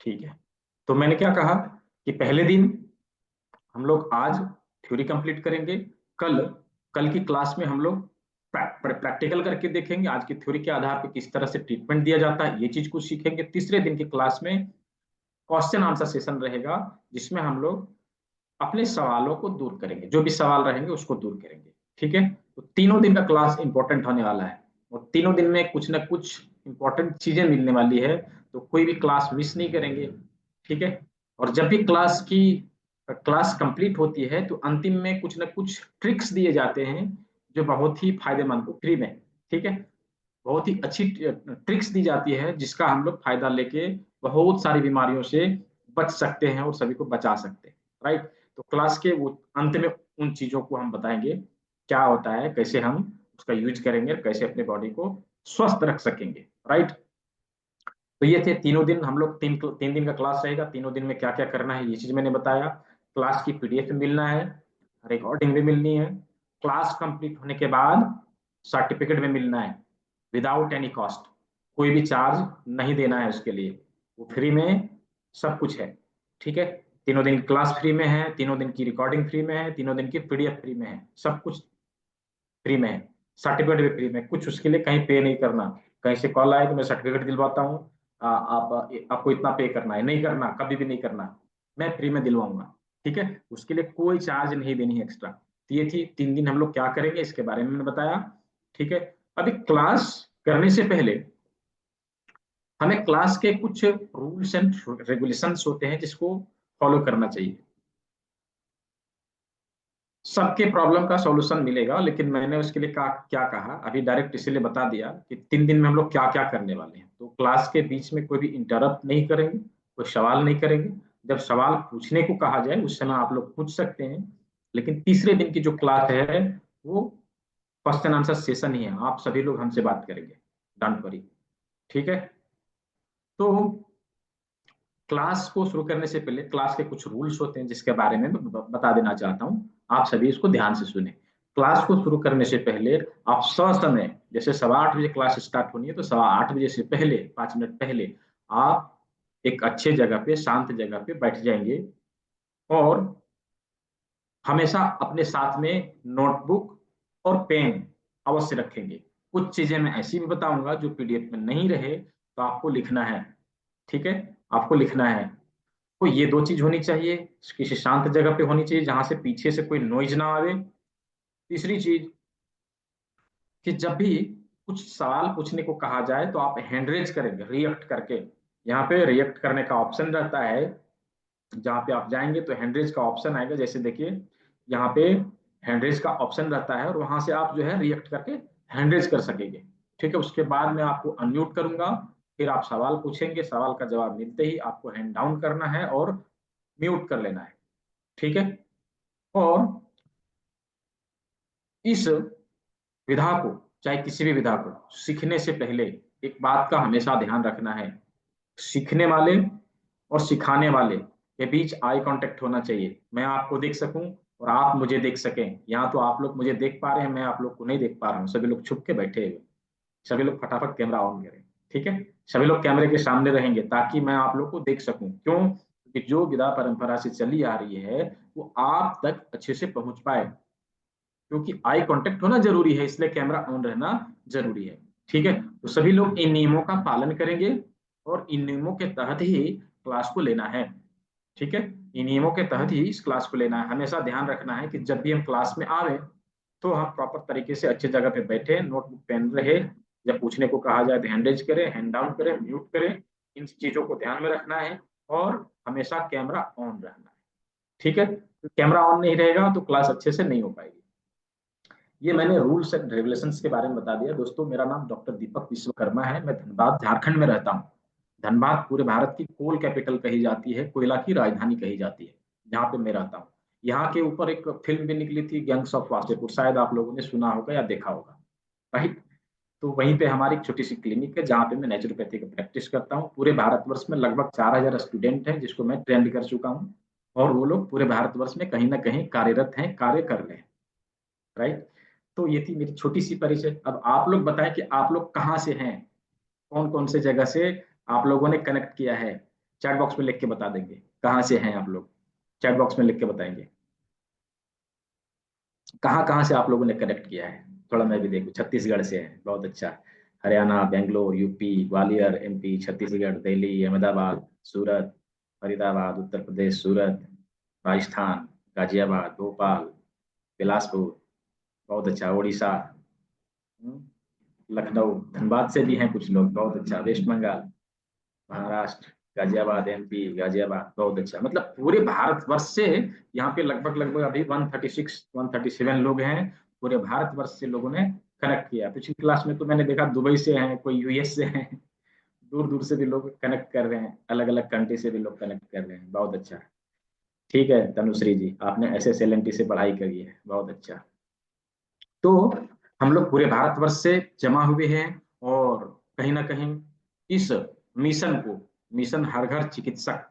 ठीक है, तो मैंने क्या कहा कि पहले दिन हम लोग आज थ्योरी कंप्लीट करेंगे। कल कल की क्लास में हम लोग प्रैक्टिकल करके देखेंगे, आज की थ्योरी के आधार पर किस तरह से ट्रीटमेंट दिया जाता है, ये चीज कुछ सीखेंगे। तीसरे दिन की क्लास में क्वेश्चन आंसर सेशन रहेगा, जिसमें हम लोग अपने सवालों को दूर करेंगे, जो भी सवाल रहेंगे उसको दूर करेंगे। ठीक है, तो तीनों दिन का क्लास इंपॉर्टेंट होने वाला है, और तीनों दिन में कुछ ना कुछ इंपॉर्टेंट चीजें मिलने वाली है, तो कोई भी क्लास मिस नहीं करेंगे। ठीक है, और जब भी क्लास कंप्लीट होती है तो अंतिम में कुछ ना कुछ ट्रिक्स दिए जाते हैं, जो बहुत ही फायदेमंद हो, फ्री में। ठीक है, बहुत ही अच्छी ट्रिक्स दी जाती है, जिसका हम लोग फायदा लेके बहुत सारी बीमारियों से बच सकते हैं और सभी को बचा सकते हैं। राइट, तो क्लास के वो अंत में उन चीजों को हम बताएंगे, क्या होता है, कैसे हम उसका यूज करेंगे, कैसे अपने बॉडी को स्वस्थ रख सकेंगे। राइट, तो ये थे तीनों दिन। हम लोग तीन तीन दिन का क्लास रहेगा, तीनों दिन में क्या क्या करना है ये चीज मैंने बताया। क्लास की पीडीएफ में मिलना है, रिकॉर्डिंग भी मिलनी है। क्लास कंप्लीट होने के बाद सर्टिफिकेट में मिलना है, विदाउट एनी कॉस्ट। कोई भी चार्ज नहीं देना है उसके लिए, वो फ्री में सब कुछ है। ठीक है, तीनों दिन क्लास फ्री में है, तीनों दिन की रिकॉर्डिंग फ्री में है, तीनों दिन की पीडीएफ फ्री में है, सब कुछ फ्री में है। सर्टिफिकेट भी फ्री में, कुछ उसके लिए कहीं पे नहीं करना। कहीं से कॉल आए कि मैं सर्टिफिकेट दिलवाता हूँ, आपको इतना पे करना है, नहीं करना, कभी भी नहीं करना, मैं फ्री में दिलवाऊंगा। ठीक है, उसके लिए कोई चार्ज नहीं देनी है एक्स्ट्रा। तो ये थी तीन दिन हम लोग क्या करेंगे इसके बारे में मैंने बताया। ठीक है, अभी क्लास करने से पहले हमें क्लास के कुछ रूल्स एंड रेगुलेशंस होते हैं, जिसको फॉलो करना चाहिए। सबके प्रॉब्लम का सॉल्यूशन मिलेगा, लेकिन मैंने उसके लिए क्या कहा अभी डायरेक्ट इसीलिए बता दिया कि तीन दिन में हम लोग क्या क्या करने वाले हैं। तो क्लास के बीच में कोई भी इंटरप्ट नहीं करेंगे, कोई सवाल नहीं करेंगे। जब सवाल पूछने को कहा जाए उस समय आप लोग पूछ सकते हैं, लेकिन तीसरे दिन की जो क्लास है वो क्वेश्चन आंसर सेशन ही है, आप सभी लोग हमसे बात करेंगे, डोंट वरी। ठीक है, तो क्लास को शुरू करने से पहले क्लास के कुछ रूल्स होते हैं, जिसके बारे में मैं बता देना चाहता हूँ, आप सभी इसको ध्यान से सुने। क्लास को शुरू करने से पहले आप समय, जैसे 8:15 बजे क्लास स्टार्ट होनी है, तो 8:15 बजे से पहले 5 मिनट पहले आप एक अच्छे जगह पे, शांत जगह पे बैठ जाएंगे, और हमेशा अपने साथ में नोटबुक और पेन अवश्य रखेंगे। कुछ चीजें मैं ऐसी भी बताऊंगा जो पीडीएफ में नहीं रहे, तो आपको लिखना है। ठीक है, आपको लिखना है। तो ये दो चीज होनी चाहिए, किसी शांत जगह पे होनी चाहिए जहां से पीछे से कोई नॉइज ना आवे। तीसरी चीज कि जब भी कुछ सवाल पूछने को कहा जाए तो आप हैंड रेज करेंगे, रिएक्ट करके। यहाँ पे रिएक्ट करने का ऑप्शन रहता है, जहाँ पे आप जाएंगे तो हैंड रेज का ऑप्शन आएगा, जैसे देखिए यहाँ पे हैंड रेज का ऑप्शन रहता है, और वहां से आप जो है रिएक्ट करके हैंड रेज कर सकेंगे। ठीक है, उसके बाद मैं आपको अनम्यूट करूंगा, फिर आप सवाल पूछेंगे, सवाल का जवाब मिलते ही आपको हैंड डाउन करना है और म्यूट कर लेना है। ठीक है, और इस विधा को, चाहे किसी भी विधा को सीखने से पहले एक बात का हमेशा ध्यान रखना है, सीखने वाले और सिखाने वाले के बीच आई कांटेक्ट होना चाहिए। मैं आपको देख सकूं और आप मुझे देख सकें। यहाँ तो आप लोग मुझे देख पा रहे हैं, मैं आप लोग को नहीं देख पा रहा हूँ, सभी लोग छुप के बैठे हुए। सभी लोग फटाफट कैमरा ऑन करें। ठीक है, सभी लोग कैमरे के सामने रहेंगे ताकि मैं आप लोग को देख सकूं। क्यों? क्योंकि जो विधा परंपरा से चली आ रही है वो आप तक अच्छे से पहुंच पाए, क्योंकि आई कांटेक्ट होना जरूरी है, इसलिए कैमरा ऑन रहना जरूरी है। ठीक है, तो सभी लोग इन नियमों का पालन करेंगे, और इन नियमों के तहत ही क्लास को लेना है। ठीक है, इन नियमों के तहत ही इस क्लास को लेना है। हमेशा ध्यान रखना है कि जब भी हम क्लास में आवे तो हम प्रॉपर तरीके से अच्छी जगह पे बैठे, नोटबुक पेन रहे, जब पूछने को कहा जाए तो हैंड रेज करें, हैंड डाउन करें, म्यूट करें, इन चीजों को ध्यान में रखना है, और हमेशा कैमरा ऑन रहना है। ठीक है, कैमरा ऑन नहीं रहेगा तो क्लास अच्छे से नहीं हो पाएगी। ये मैंने रूल्स एंड रेगुलेशंस के बारे में बता दिया। दोस्तों, मेरा नाम डॉक्टर दीपक विश्वकर्मा है, मैं धनबाद झारखंड में रहता हूँ। धनबाद पूरे भारत की कोल कैपिटल कही जाती है, कोयला की राजधानी कही जाती है, जहाँ पे मैं रहता हूँ। यहाँ के ऊपर एक फिल्म भी निकली थी, गैंग्स ऑफ वासेपुर, शायद आप लोगों ने सुना होगा या देखा होगा। राइट, तो वहीं पे हमारी एक छोटी सी क्लिनिक है, जहाँ पे मैं नेचुरोपैथी का प्रैक्टिस करता हूँ। पूरे भारतवर्ष में लगभग 4,000 स्टूडेंट हैं, जिसको मैं ट्रेंड कर चुका हूँ, और वो लोग पूरे भारतवर्ष में कहीं ना कहीं कार्यरत हैं, कार्य कर रहे हैं। राइट, तो ये थी मेरी छोटी सी परिचय। अब आप लोग बताएं कि आप लोग कहाँ से हैं, कौन कौन से जगह से आप लोगों ने कनेक्ट किया है। चैट बॉक्स में लिख के बता देंगे कहाँ से हैं आप लोग, चैट बॉक्स में लिख के बताएंगे कहाँ कहाँ से आप लोगों ने कनेक्ट किया है। थोड़ा मैं भी देखूं, छत्तीसगढ़ से है, बहुत अच्छा। हरियाणा, बेंगलोर, यूपी, ग्वालियर, एमपी, छत्तीसगढ़, दिल्ली, अहमदाबाद, सूरत, फरीदाबाद, उत्तर प्रदेश, सूरत, राजस्थान, गाजियाबाद, भोपाल, बिलासपुर, बहुत अच्छा, उड़ीसा, लखनऊ, धनबाद से भी हैं कुछ लोग, बहुत अच्छा, वेस्ट बंगाल, महाराष्ट्र, गाजियाबाद, एमपी, गाजियाबाद, बहुत अच्छा। मतलब पूरे भारतवर्ष से यहाँ पे लगभग लगभग अभी 136 137 लोग हैं, पूरे भारतवर्ष से लोगों ने कनेक्ट किया। पिछली क्लास में तो मैंने देखा दुबई से हैं, कोई यूएस से हैं, दूर दूर से भी लोग कनेक्ट कर रहे हैं, अलग अलग कंट्री से भी लोग कनेक्ट कर रहे हैं, बहुत अच्छा। ठीक है तनुश्री जी, आपने SSLNT से पढ़ाई करी है, बहुत अच्छा। तो हम लोग पूरे भारतवर्ष से जमा हुए हैं, और कहीं ना कहीं इस मिशन को, मिशन हर घर चिकित्सक,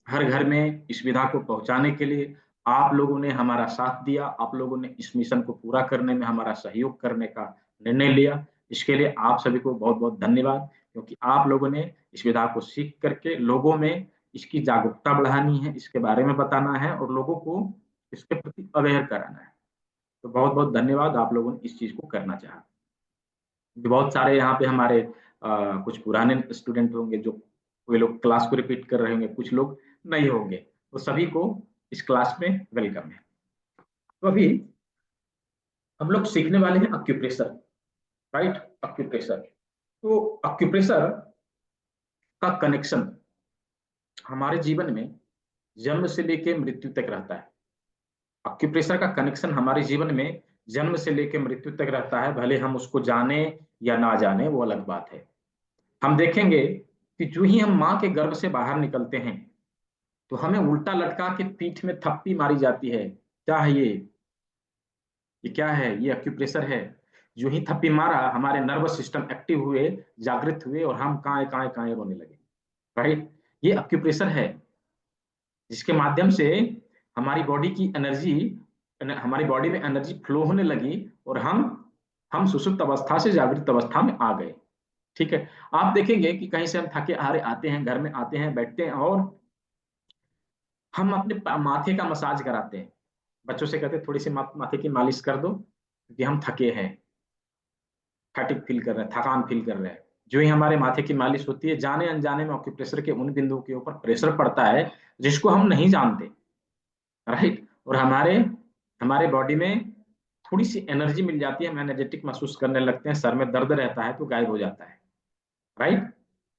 हर घर में इस विधा को पहुंचाने के लिए आप लोगों ने हमारा साथ दिया, आप लोगों ने इस मिशन को पूरा करने में हमारा सहयोग करने का निर्णय लिया। इसके लिए आप सभी को बहुत बहुत धन्यवाद, क्योंकि आप लोगों ने इस विधा को सीख करके लोगों में इसकी जागरूकता बढ़ानी है, इसके बारे में बताना है और लोगों को इसके प्रति अवेयर कराना है। तो बहुत बहुत धन्यवाद, आप लोगों ने इस चीज को करना चाहा। बहुत सारे यहाँ पे हमारे कुछ पुराने स्टूडेंट होंगे, जो कोई लोग क्लास को रिपीट कर रहे होंगे, कुछ लोग नहीं होंगे, तो सभी को इस क्लास में वेलकम है। तो अभी हम लोग सीखने वाले हैं अक्यूप्रेशर, राइट। अक्यूप्रेशर, तो अक्यूप्रेशर का कनेक्शन हमारे जीवन में जन्म से लेकर मृत्यु तक रहता है। अक्यूप्रेशर का कनेक्शन हमारे जीवन में जन्म से लेकर मृत्यु तक रहता है, भले हम उसको जाने या ना जाने, वो अलग बात है। हम देखेंगे कि जो ही हम माँ के गर्भ से बाहर निकलते हैं, तो हमें उल्टा लटका के पीठ में थप्पी मारी जाती है। क्या है ये क्या है? ये अक्यूप्रेशर है। जो ही थप्पी मारा, हमारे नर्वस सिस्टम एक्टिव हुए, जागृत हुए, और हम काए काए काए रोने लगे, राइट। ये अक्यूप्रेशर है, जिसके माध्यम से हमारी बॉडी की एनर्जी, हमारी बॉडी में एनर्जी फ्लो होने लगी, और हम सुषुप्त अवस्था से जागृत अवस्था में आ गए। ठीक है। आप देखेंगे कि कहीं से हम थके हारे आते हैं, घर में आते हैं, बैठते हैं, और हम अपने माथे का मसाज कराते हैं। बच्चों से कहते हैं थोड़ी सी माथे की मालिश कर दो, क्योंकि हम थके हैं, फैटिक फील कर रहे हैं, थकान फील कर रहे हैं। जो ही हमारे माथे की मालिश होती है, जाने अनजाने में ऑक्यूप्रेशर के उन बिंदुओं के ऊपर प्रेशर पड़ता है जिसको हम नहीं जानते, राइट। और हमारे हमारे बॉडी में थोड़ी सी एनर्जी मिल जाती है, हम एनर्जेटिक महसूस करने लगते हैं, सर में दर्द रहता है तो गायब हो जाता है, राइट।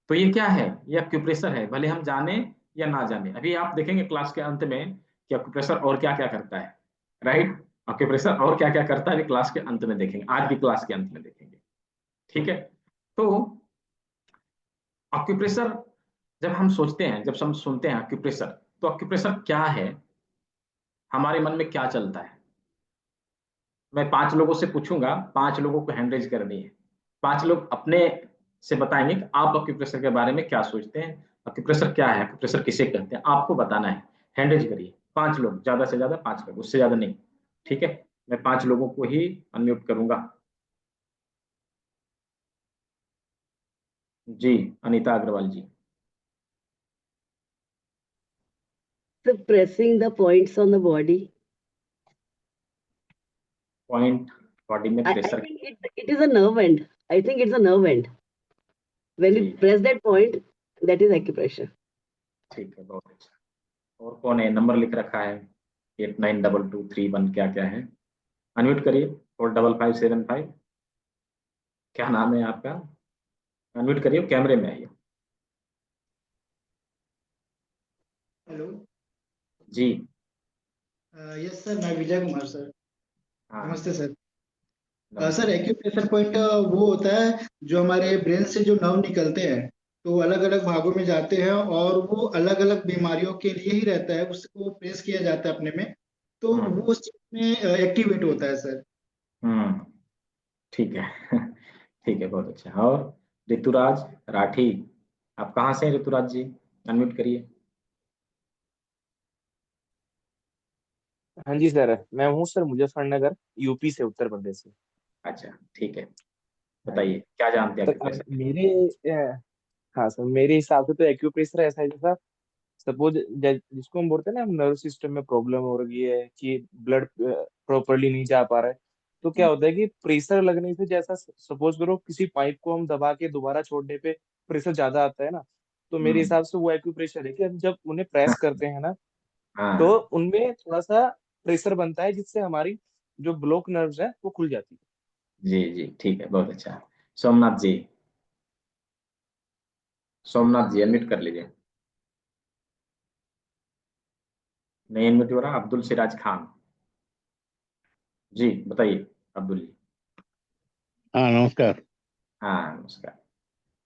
तो ये क्या है? ये अक्यूप्रेशर है, भले हम जाने या ना जाने। अभी आप देखेंगे क्लास के अंत में कि अक्यूप्रेशर और क्या क्या करता है, राइट। अक्यूप्रेशर और क्या क्या करता है, अभी क्लास के अंत में देखेंगे, आज की क्लास के अंत में देखेंगे। ठीक है। तो अक्यूप्रेशर, जब हम सोचते हैं, जब हम सुनते हैं अक्यूप्रेशर, तो अक्यूप्रेशर क्या है, हमारे मन में क्या चलता है? मैं 5 लोगों से पूछूंगा, 5 लोगों को हैंड रेज करनी है। 5 लोग अपने से बताएंगे कि आप अक्यूप्रेशर के बारे में क्या सोचते हैं, अक्यूप्रेशर क्या है, अक्यूप्रेशर किसे कहते हैं, आपको बताना है। हैंड रेज करिए, 5 लोग, ज्यादा से ज्यादा 5 लोग, उससे ज्यादा नहीं। ठीक है। मैं 5 लोगों को ही अनम्यूट करूंगा। जी, अनीता अग्रवाल जी। So pressing the points on the body. Point body में I pressure. think it is a nerve end. I think it's a nerve end. When जी, you press that point, that is acupressure. ठीक है, बहुत अच्छा। और कौन है? Number लिख रखा है 892231, क्या क्या है? अनम्यूट करिए, 4575। क्या नाम है आपका? अनम्यूट करिए, कैमरे में आइए। हेलो। जी। यस सर, मैं विजय कुमार सर। हाँ, नमस्ते सर। नमस्ते। सर एक्यूप्रेशर पॉइंट वो होता है जो हमारे ब्रेन से जो नर्व निकलते हैं, तो अलग अलग भागों में जाते हैं और वो अलग अलग बीमारियों के लिए ही रहता है, उसको प्रेस किया जाता है अपने में, तो हम्म। वो उस चीज में एक्टिवेट होता है सर। हम्म। ठीक है। ठीक है, बहुत अच्छा। और ऋतुराज राठी, आप कहाँ से हैं ऋतुराज जी? अनम्यूट करिए। हाँ जी सर, मैं हूँ सर मुजफ्फरनगर, यूपी से, उत्तर प्रदेश से। अच्छा, ठीक है, हाँ जी बताइए क्या जानते हैं सर। अब एक्यूप्रेशर के? हाँ सर, मेरे हिसाब से तो एक्यूप्रेशर ऐसा है जैसा सपोज जिसको हम बोलते हैं ना, नर्व सिस्टम में प्रॉब्लम हो रही है कि ब्लड प्रॉपरली नहीं जा पा रहा है, तो क्या होता है कि प्रेशर लगने से, जैसा सपोज करो किसी पाइप को हम दबा के दोबारा छोड़ने पे प्रेशर ज्यादा आता है ना, तो मेरे हम्म, हिसाब से वो एक्यूप्रेशर है कि हम जब उन्हें प्रेस करते हैं ना, तो हाँ उनमें थोड़ा सा प्रेशर बनता है, जिससे हमारी जो ब्लॉक नर्व्स है वो खुल जाती है। जी जी, ठीक है, बहुत अच्छा। सोमनाथ जी, सोमनाथ जी अनम्यूट कर लीजिए। नहीं अनम्यूट हो रहा। अब्दुल सिराज खान जी, बताइए अब्दुल जी। हाँ नमस्कार। हाँ नमस्कार।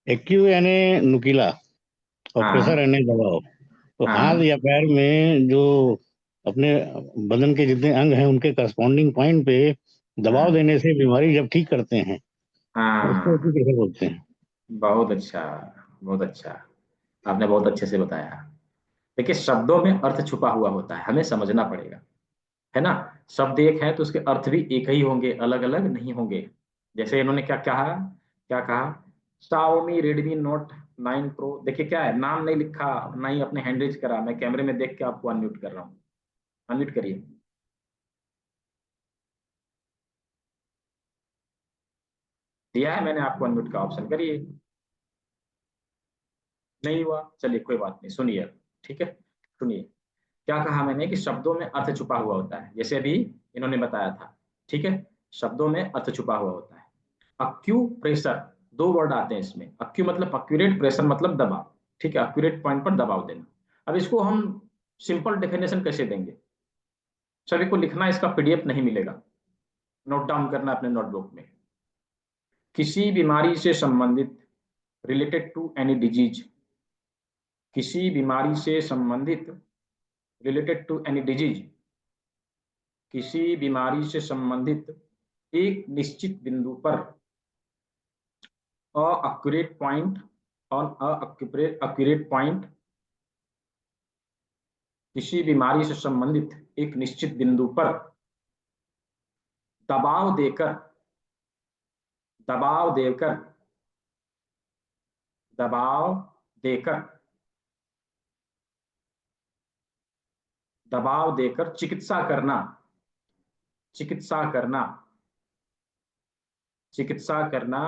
एक्यू यानी नुकीला और प्रेशर हाँ यानी दबाव। तो हाथ हाँ या पैर में जो अपने बदन के जितने अंग हैं उनके करस्पॉन्डिंग पॉइंट पे दबाव हाँ देने से बीमारी जब ठीक करते हैं तो उसको हाँ, एक्यूप्रेशर बोलते हैं। बहुत अच्छा, बहुत अच्छा। आपने बहुत अच्छे से बताया। देखिए, शब्दों में अर्थ छुपा हुआ होता है, हमें समझना पड़ेगा, है ना। शब्द एक है तो उसके अर्थ भी एक ही होंगे, अलग अलग नहीं होंगे। जैसे इन्होंने क्या कहा, क्या कहा, Xiaomi Redmi Note 9 Pro। देखिए क्या है, नाम नहीं लिखा, ना ही अपने हैंड रेज करा, मैं कैमरे में देख के आपको अनम्यूट कर रहा हूँ। अनम्यूट करिए। दिया है मैंने आपको अनम्यूट का ऑप्शन, करिए। नहीं हुआ, चलिए कोई बात नहीं, सुनिए अब, ठीक है। सुनिए, क्या कहा मैंने कि शब्दों में अर्थ छुपा हुआ होता है, जैसे अभी इन्होंने बताया था, ठीक है। शब्दों में अर्थ छुपा हुआ होता है। अक्यू प्रेशर, दो वर्ड आते हैं इसमें। अक्यू मतलब अक्यूरेट, प्रेशर मतलब दबाव, ठीक है, अक्यूरेट पॉइंट पर दबाव देना। अब इसको हम सिंपल डेफिनेशन कैसे देंगे, सभी को लिखना, इसका पीडीएफ नहीं मिलेगा, नोट डाउन करना अपने नोटबुक में। किसी बीमारी से संबंधित, रिलेटेड टू एनी डिजीज, किसी बीमारी से संबंधित, रिलेटेड टू एनी डिजीज, किसी बीमारी से संबंधित एक निश्चित बिंदु पर, accurate point on accurate point, किसी बीमारी से संबंधित एक निश्चित बिंदु पर दबाव देकर, दबाव देकर, दबाव देकर, दबाव देकर चिकित्सा करना, चिकित्सा करना, चिकित्सा करना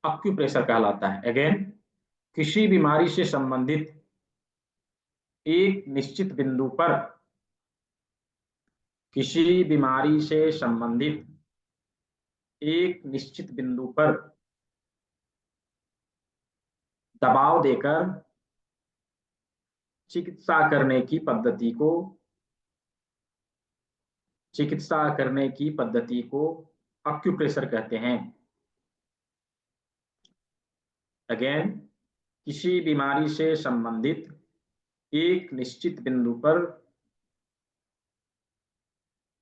अक्यूप्रेशर कहलाता है। अगेन, किसी बीमारी से संबंधित एक निश्चित बिंदु पर, किसी बीमारी से संबंधित एक निश्चित बिंदु पर दबाव देकर चिकित्सा करने की पद्धति को, चिकित्सा करने की पद्धति को अक्यूप्रेशर कहते हैं। अगेन, किसी बीमारी से संबंधित एक निश्चित बिंदु पर,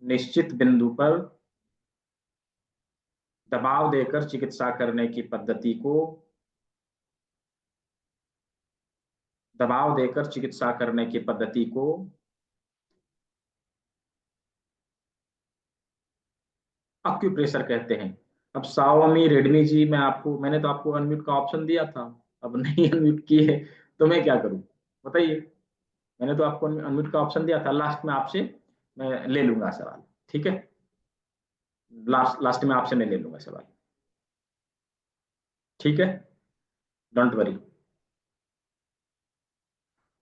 निश्चित बिंदु पर दबाव देकर चिकित्सा करने की पद्धति को, दबाव देकर चिकित्सा करने की पद्धति को अक्यूप्रेशर कहते हैं। अब Xiaomi Redmi जी, मैंने तो आपको अनम्यूट का ऑप्शन दिया था, अब नहीं अनम्यूट किए तो मैं क्या करूं, बताइए। मैंने तो आपको अनम्यूट का ऑप्शन दिया था, लास्ट में आपसे मैं ले लूंगा सवाल, ठीक है। लास्ट लास्ट में आपसे मैं ले लूंगा सवाल, ठीक है, डोंट वरी।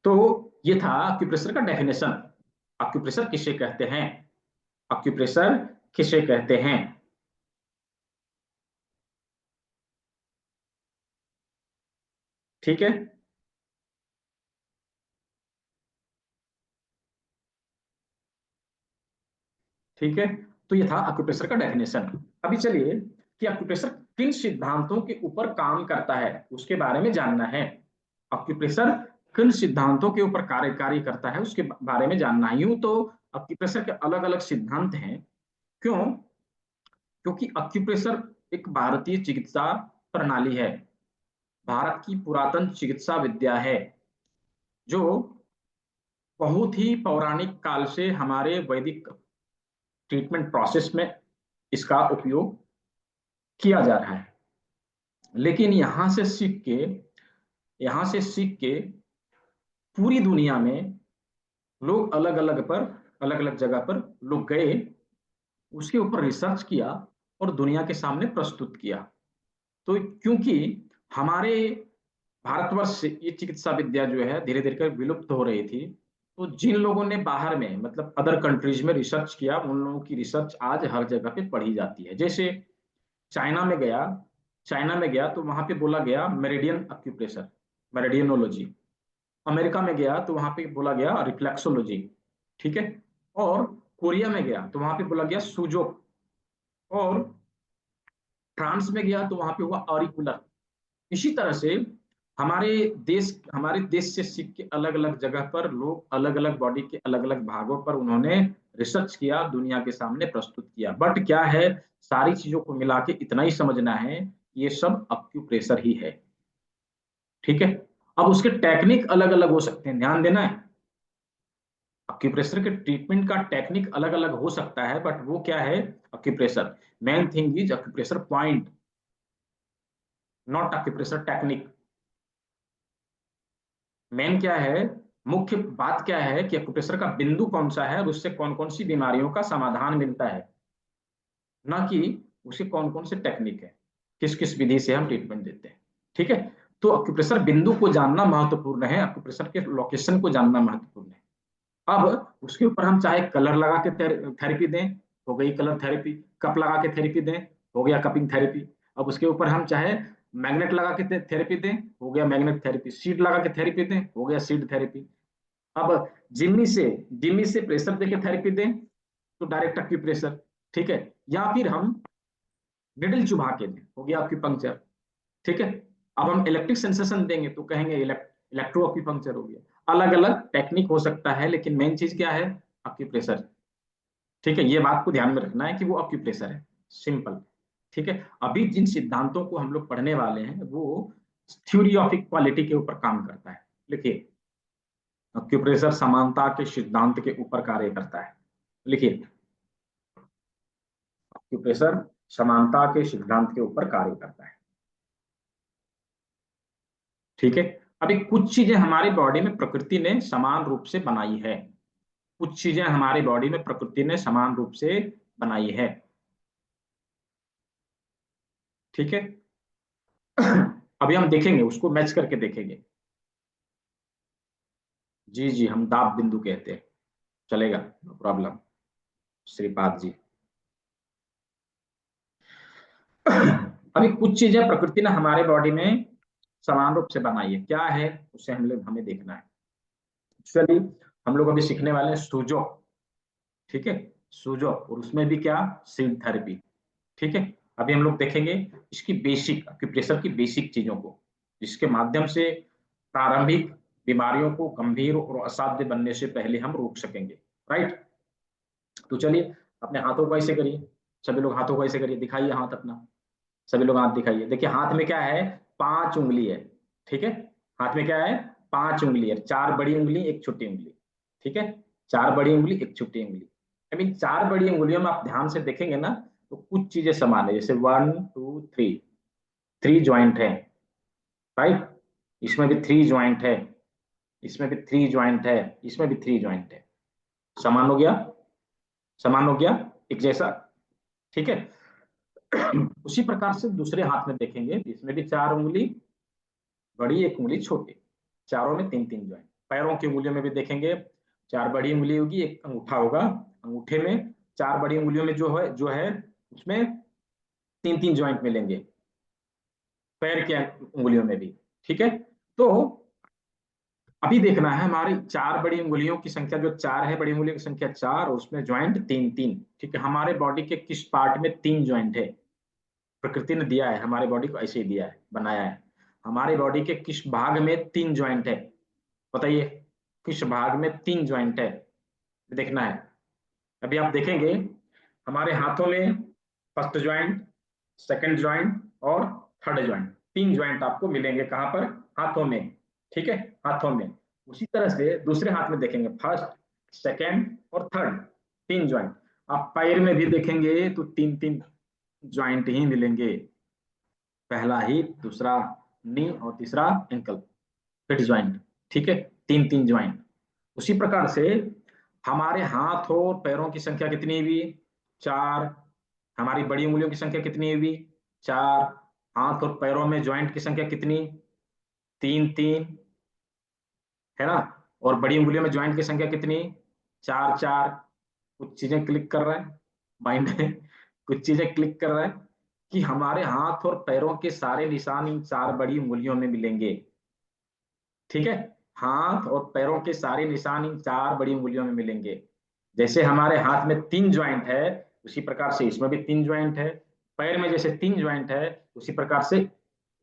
तो ये था अक्यूप्रेशर का डेफिनेशन। अक्यूप्रेशर किसे कहते हैं, अक्यूप्रेशर किसे कहते हैं, ठीक है, ठीक है। तो ये था अक्यूप्रेशर का डेफिनेशन। अभी चलिए कि अक्यूप्रेशर किन सिद्धांतों के ऊपर काम करता है उसके बारे में जानना है। अक्यूप्रेशर किन सिद्धांतों के ऊपर कार्य करता है उसके बारे में जानना है। यूं तो अक्यूप्रेशर के अलग अलग सिद्धांत हैं। क्यों? क्योंकि अक्यूप्रेशर एक भारतीय चिकित्सा प्रणाली है, भारत की पुरातन चिकित्सा विद्या है, जो बहुत ही पौराणिक काल से हमारे वैदिक ट्रीटमेंट प्रोसेस में इसका उपयोग किया जा रहा है। लेकिन यहां से सीख के पूरी दुनिया में लोग अलग अलग जगह पर लोग गए, उसके ऊपर रिसर्च किया और दुनिया के सामने प्रस्तुत किया। तो क्योंकि हमारे भारतवर्ष से ये चिकित्सा विद्या जो है धीरे धीरे विलुप्त हो रही थी, तो जिन लोगों ने बाहर में मतलब अदर कंट्रीज में रिसर्च किया, उन लोगों की रिसर्च आज हर जगह पे पढ़ी जाती है। जैसे चाइना में गया चाइना में गया तो वहां पे बोला गया मेरिडियन अक्यूप्रेशर, मेरिडियनोलॉजी। अमेरिका में गया तो वहां पे बोला गया रिफ्लेक्सोलॉजी, ठीक है। और कोरिया में गया तो वहां पे बोला गया सूजो। और फ्रांस में गया तो वहां पे हुआ ऑरिकुलर। इसी तरह से हमारे देश से सीख के अलग अलग जगह पर लोग अलग अलग बॉडी के अलग अलग भागों पर उन्होंने रिसर्च किया, दुनिया के सामने प्रस्तुत किया। बट क्या है, सारी चीजों को मिला के इतना ही समझना है कि ये सब अक्यूप्रेशर ही है, ठीक है। अब उसके टेक्निक अलग अलग हो सकते हैं, ध्यान देना है। अक्यूप्रेशर के ट्रीटमेंट का टेक्निक अलग अलग हो सकता है, बट वो क्या है, acupressure. Main thing is acupressure point, not acupressure technique. Main क्या है, मुख्य बात क्या है कि अक्यूप्रेशर का बिंदु कौन सा है और उससे कौन कौन सी बीमारियों का समाधान मिलता है, ना कि उसके कौन कौन से टेक्निक है, किस किस विधि से हम ट्रीटमेंट देते हैं, ठीक है। तो अक्यूप्रेशर बिंदु को जानना महत्वपूर्ण है, अक्यूप्रेशर के लोकेशन को जानना महत्वपूर्ण है। अब उसके ऊपर हम चाहे कलर लगा के थेरेपी दें, हो गई कलर थेरेपी। कप लगा के थेरेपी दें, हो गया कपिंग थेरेपी। अब उसके ऊपर हम चाहे मैग्नेट लगा के थेरेपी दें, हो गया मैग्नेट थेरेपी। सीड लगा के थेरेपी दें, हो गया सीड थेरेपी। अब जिम्मी से प्रेशर देके थेरेपी दें तो डायरेक्ट एक्यूप्रेशर, ठीक है। या फिर हम निडल चुभा के दें, हो गया आपकी पंक्चर, ठीक है। अब हम इलेक्ट्रिक सेंसेशन देंगे तो कहेंगे इलेक्ट्रो एक्यूपंक्चर हो गया। अलग अलग टेक्निक हो सकता है, लेकिन मेन चीज क्या है, एक्यूप्रेशर, ठीक है। ये बात को ध्यान में रखना है कि वो एक्यूप्रेशर है, सिंपल, ठीक है। अभी जिन सिद्धांतों को हम लोग पढ़ने वाले हैं वो थ्योरी ऑफ इक्वालिटी के ऊपर काम करता है। लिखिए, एक्यूप्रेशर समानता के सिद्धांत के ऊपर कार्य करता है। लिखिए, एक्यूप्रेशर समानता के सिद्धांत के ऊपर कार्य करता है, ठीक है। अभी कुछ चीजें हमारी बॉडी में प्रकृति ने समान रूप से बनाई है, कुछ चीजें हमारी बॉडी में प्रकृति ने समान रूप से बनाई है, ठीक है। अभी हम देखेंगे, उसको मैच करके देखेंगे। जी जी, हम दाब बिंदु कहते हैं, चलेगा, नो प्रॉब्लम श्रीपाद जी। अभी कुछ चीजें प्रकृति ने हमारे बॉडी में समान रूप से बनाई है, क्या है उसे हमें देखना है। एक्चुअली हम लोग अभी सीखने वाले हैं सूजो, ठीक है, सूजो। और उसमें भी क्या, सीड थेरेपी, ठीक है। अभी हम लोग देखेंगे इसकी बेसिक एक्यूप्रेशर की बेसिक चीजों को, जिसके माध्यम से प्रारंभिक बीमारियों को गंभीर और असाध्य बनने से पहले हम रोक सकेंगे, राइट। तो चलिए, अपने हाथों को ऐसे करिए, सभी लोग हाथों को ऐसे करिए, दिखाइए हाथ अपना, सभी लोग हाथ दिखाइए। देखिए हाथ में क्या है, 5 उंगली है, ठीक है। हाथ में क्या है, 5 उंगली है, 4 बड़ी उंगली, एक छोटी उंगली, ठीक है। 4 बड़ी उंगली, एक छोटी उंगली। आई मीन 4 बड़ी उंगलियों में आप ध्यान से देखेंगे ना, तो कुछ चीजें समान है, जैसे 1 2 3, 3 जॉइंट है, राइट। इसमें भी 3 जॉइंट है, इसमें भी 3 जॉइंट है, इसमें भी 3 जॉइंट है। समान हो गया, समान हो गया, एक जैसा, ठीक है। उसी प्रकार से दूसरे हाथ में देखेंगे, इसमें भी 4 उंगली बड़ी, एक उंगली छोटी, चारों में 3 3 जॉइंट। पैरों की उंगलियों में भी देखेंगे, 4 बड़ी उंगली होगी, एक अंगूठा होगा, अंगूठे में 4 बड़ी उंगलियों में जो है उसमें 3 3 जॉइंट मिलेंगे, पैर के उंगलियों में भी, ठीक है। तो अभी देखना है हमारी 4 बड़ी उंगलियों की संख्या, जो 4 है, बड़ी उंगलियों की संख्या 4, और उसमें ज्वाइंट 3 3, ठीक है। हमारे बॉडी के किस पार्ट में 3 जॉइंट है, प्रकृति ने दिया है, हमारे बॉडी को ऐसे ही दिया है, बनाया है। हमारे बॉडी के किस भाग में 3 जॉइंट है, बताइए, किस भाग में 3 जॉइंट है, देखना है। अभी आप देखेंगे हमारे हाथों में फर्स्ट ज्वाइंट, सेकंड ज्वाइंट और थर्ड ज्वाइंट, 3 जॉइंट आपको मिलेंगे, कहां पर, हाथों में, ठीक है, हाथों में। उसी तरह से दूसरे हाथ में देखेंगे, फर्स्ट सेकंड और थर्ड, 3 जॉइंट। आप पैर में भी देखेंगे तो 3 3 जॉइंट ही मिलेंगे, पहला ही, दूसरा नी और तीसरा एंकल, फिट ज्वाइंट, ठीक है। तीन तीन ज्वाइंट। उसी प्रकार से हमारे हाथ और पैरों की संख्या कितनी हुई? 4। हमारी बड़ी उंगलियों की संख्या कितनी हुई? 4। हाथ और पैरों में ज्वाइंट की संख्या कितनी? 3 3, है ना। और बड़ी उंगलियों में ज्वाइंट की संख्या कितनी? 4 4। कुछ चीजें क्लिक कर रहा है माइंड में, कुछ चीजें क्लिक कर रहा है कि हमारे हाथ और पैरों के सारे निशान इन 4 बड़ी उंगलियों में मिलेंगे। ठीक है, हाथ और पैरों के सारे निशान इन 4 बड़ी उंगलियों में मिलेंगे। जैसे हमारे हाथ में 3 ज्वाइंट है, उसी प्रकार से इसमें भी 3 ज्वाइंट है। पैर में जैसे 3 ज्वाइंट है, उसी प्रकार से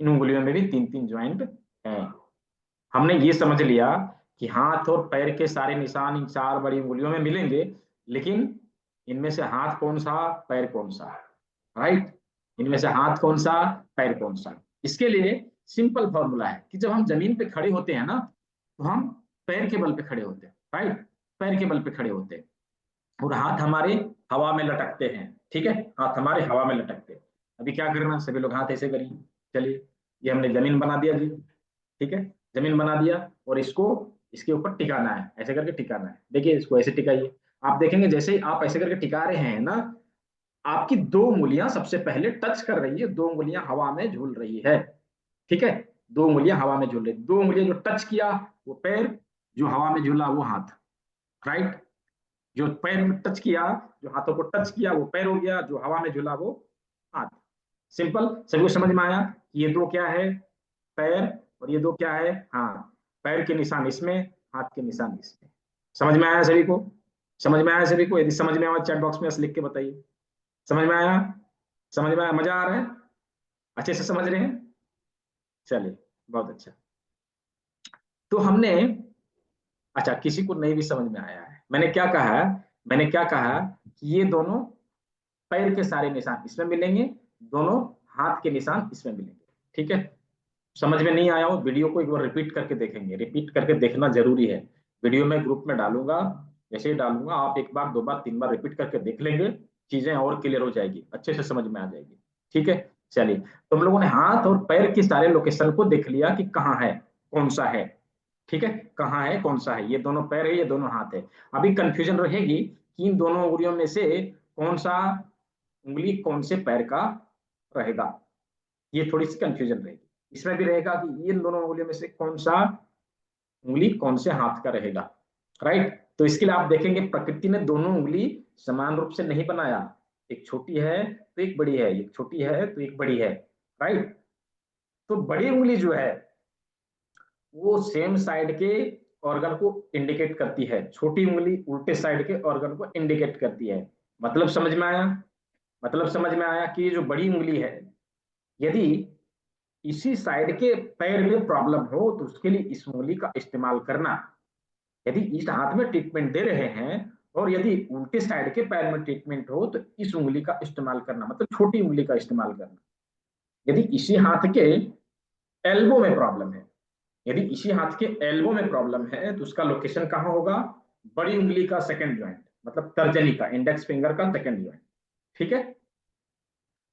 इन उंगलियों में भी 3 3 ज्वाइंट है। हमने ये समझ लिया कि हाथ और पैर के सारे निशान इन 4 बड़ी उंगलियों में मिलेंगे, लेकिन इनमें से हाथ कौन सा, पैर कौन सा, राइट। इनमें से हाथ कौन सा, पैर कौन सा। इसके लिए सिंपल फॉर्मूला है कि जब हम जमीन पे खड़े होते हैं ना, तो हम पैर के बल पे खड़े होते हैं, राइट। पैर के बल पे खड़े होते हैं और हाथ हमारे हवा में लटकते हैं। ठीक है, हाथ हमारे हवा में लटकते हैं। अभी क्या करना, सभी लोग हाथ ऐसे करिए। चलिए, ये हमने जमीन बना दिया जी। ठीक है, जमीन बना दिया और इसको इसके ऊपर टिकाना है, ऐसे करके टिकाना है। देखिए, इसको ऐसे टिकाइए। आप देखेंगे जैसे ही आप ऐसे करके टिका रहे हैं ना, आपकी 2 उंगलियां सबसे पहले टच कर रही है, 2 उंगलियां हवा में झूल रही है। ठीक है, 2 उंगलियां हवा में झूल रही, 2 उंगलियां जो टच किया वो पैर, जो हवा में झूला वो हाथ, राइट। जो पैर में टच किया, जो हाथों को टच किया वो पैर हो गया, जो हवा में झूला वो हाथ। सिंपल, सभी को समझ में आया कि ये 2 क्या है, पैर, और ये 2 क्या है, हाथ। पैर के निशान इसमें, हाथ के निशान इसमें। समझ में आया सभी को? समझ में आया सभी को? यदि समझ में आया चैट बॉक्स में लिख के बताइए। समझ में आया? समझ में आया? मजा आ रहा है? अच्छे से समझ रहे हैं? चलिए, बहुत अच्छा। तो हमने, अच्छा, किसी को नहीं भी समझ में आया है, मैंने क्या कहा है, मैंने क्या कहा कि ये दोनों पैर के सारे निशान इसमें मिलेंगे, दोनों हाथ के निशान इसमें मिलेंगे। ठीक है, समझ में नहीं आया हो वीडियो को एक बार रिपीट करके देखेंगे, रिपीट करके देखना जरूरी है। वीडियो में ग्रुप में डालूंगा, जैसे ही डालूंगा आप 1 बार 2 बार 3 बार रिपीट करके देख लेंगे, चीजें और क्लियर हो जाएगी, अच्छे से समझ में आ जाएगी। ठीक है, चलिए, तो हम लोगों ने हाथ और पैर की सारे लोकेशन को देख लिया कि कहाँ है, कौन सा है। ठीक है, कहाँ है, कौन सा है, ये दोनों पैर है, ये दोनों हाथ है। अभी कंफ्यूजन रहेगी कि इन दोनों उंगलियों में से कौन सा उंगली कौन से पैर का रहेगा, ये थोड़ी सी कंफ्यूजन रहेगी। इसमें भी रहेगा कि इन दोनों उंगलियों में से कौन सा उंगली कौन से हाथ का रहेगा, राइट। तो इसके लिए आप देखेंगे प्रकृति ने दोनों उंगली समान रूप से नहीं बनाया, एक छोटी है तो एक बड़ी है, एक छोटी है तो एक बड़ी है, राइट। तो बड़ी उंगली जो है वो सेम साइड के ऑर्गन को इंडिकेट करती है, छोटी उंगली उल्टे साइड के ऑर्गन को इंडिकेट करती है। मतलब समझ में आया? मतलब समझ में आया कि ये जो बड़ी उंगली है, यदि इसी साइड के पैर में प्रॉब्लम हो तो उसके लिए इस उंगली का इस्तेमाल करना। यदि इस हाथ में ट्रीटमेंट दे रहे हैं और यदि उल्टे साइड के पैर में ट्रीटमेंट हो तो इस उंगली का इस्तेमाल करना, मतलब छोटी उंगली का इस्तेमाल करना। यदि इसी हाथ के एल्बो में प्रॉब्लम है, यदि इसी हाथ के एल्बो में प्रॉब्लम है तो उसका लोकेशन कहाँ होगा? बड़ी उंगली का सेकंड ज्वाइंट, मतलब तर्जनी का, इंडेक्स फिंगर का सेकंड ज्वाइंट। ठीक है,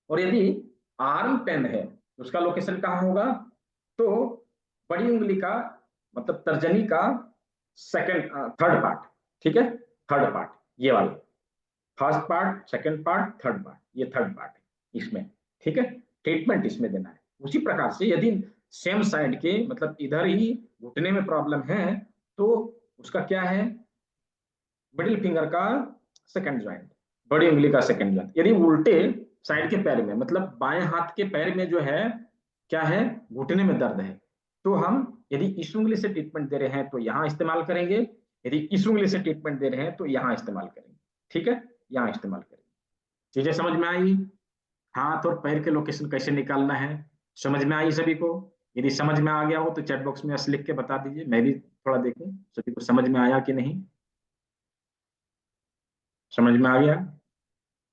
और यदि आर्म पेन है तो उसका लोकेशन कहाँ होगा? तो बड़ी उंगली का, मतलब तर्जनी का सेकंड, थर्ड पार्ट। ठीक है, थर्ड पार्ट, ये वाला first part, second part, third part, ये थर्ड पार्ट है इसमें। ठीक है, ट्रीटमेंट इसमें देना है। उसी प्रकार से यदि सेम साइड के, मतलब इधर ही घुटने में प्रॉब्लम है तो उसका क्या है? मिडिल फिंगर का सेकंड ज्वाइंट, बड़ी उंगली का सेकंड ज्वाइंट। यदि उल्टे साइड के पैर में, मतलब बाएं हाथ के पैर में जो है क्या है, घुटने में दर्द है, तो हम यदि इस उंगली से ट्रीटमेंट दे रहे हैं तो यहां इस्तेमाल करेंगे, यदि इस उंगली से ट्रीटमेंट दे रहे हैं तो यहां इस्तेमाल करेंगे। ठीक है, यहां इस्तेमाल करेंगे। चीजें समझ में आई? हाथ और पैर के लोकेशन कैसे निकालना है, समझ में आई सभी को? यदि समझ में आ गया हो तो चैट बॉक्स में यस लिख के बता दीजिए, मैं भी थोड़ा देखूं सभी को समझ में आया कि नहीं। समझ में आ गया?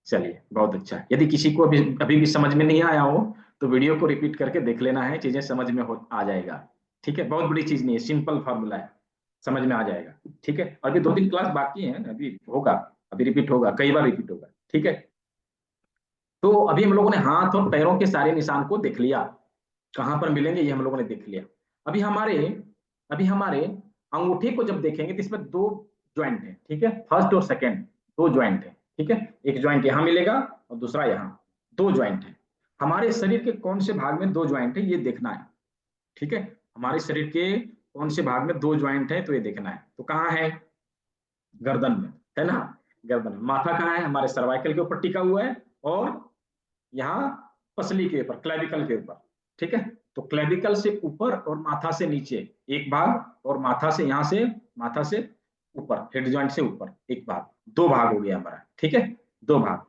चलिए, बहुत अच्छा। यदि किसी को अभी भी समझ में नहीं आया हो तो वीडियो को रिपीट करके देख लेना है, चीजें समझ में हो आ जाएगा। ठीक है, बहुत बड़ी चीज नहीं है, सिंपल फॉर्मूला है, समझ में आ जाएगा। ठीक है, अभी 2 दिन क्लास बाकी है, अभी होगा, अभी रिपीट होगा, कई बार रिपीट होगा। ठीक है, तो अभी हम लोगों ने हाथ और पैरों के सारे निशान को देख लिया, कहां पर मिलेंगे ये हम लोगों ने देख लिया। अभी हमारे अंगूठे को जब देखेंगे तो इसमें दो ज्वाइंट है, ठीक है, फर्स्ट और सेकंड दो ज्वाइंट है, ठीक है, एक ज्वाइंट यहाँ मिलेगा और दूसरा यहाँ, दो ज्वाइंट है। हमारे शरीर के कौन से भाग में दो ज्वाइंट है ये देखना है, ठीक है, हमारे शरीर के कौन से भाग में दो ज्वाइंट है तो ये देखना है। तो कहाँ है, गर्दन में, है ना, गर्दन में। माथा कहाँ है, हमारे सर्वाइकल के ऊपर टिका हुआ है और यहाँ पसली के ऊपर, क्लेविकल के ऊपर, ठीक है। तो क्लेविकल से ऊपर और माथा से नीचे एक भाग, और माथा से यहाँ से, माथा से ऊपर, हेड जॉइंट से ऊपर एक भाग, दो भाग हो गया हमारा, ठीक है, दो भाग।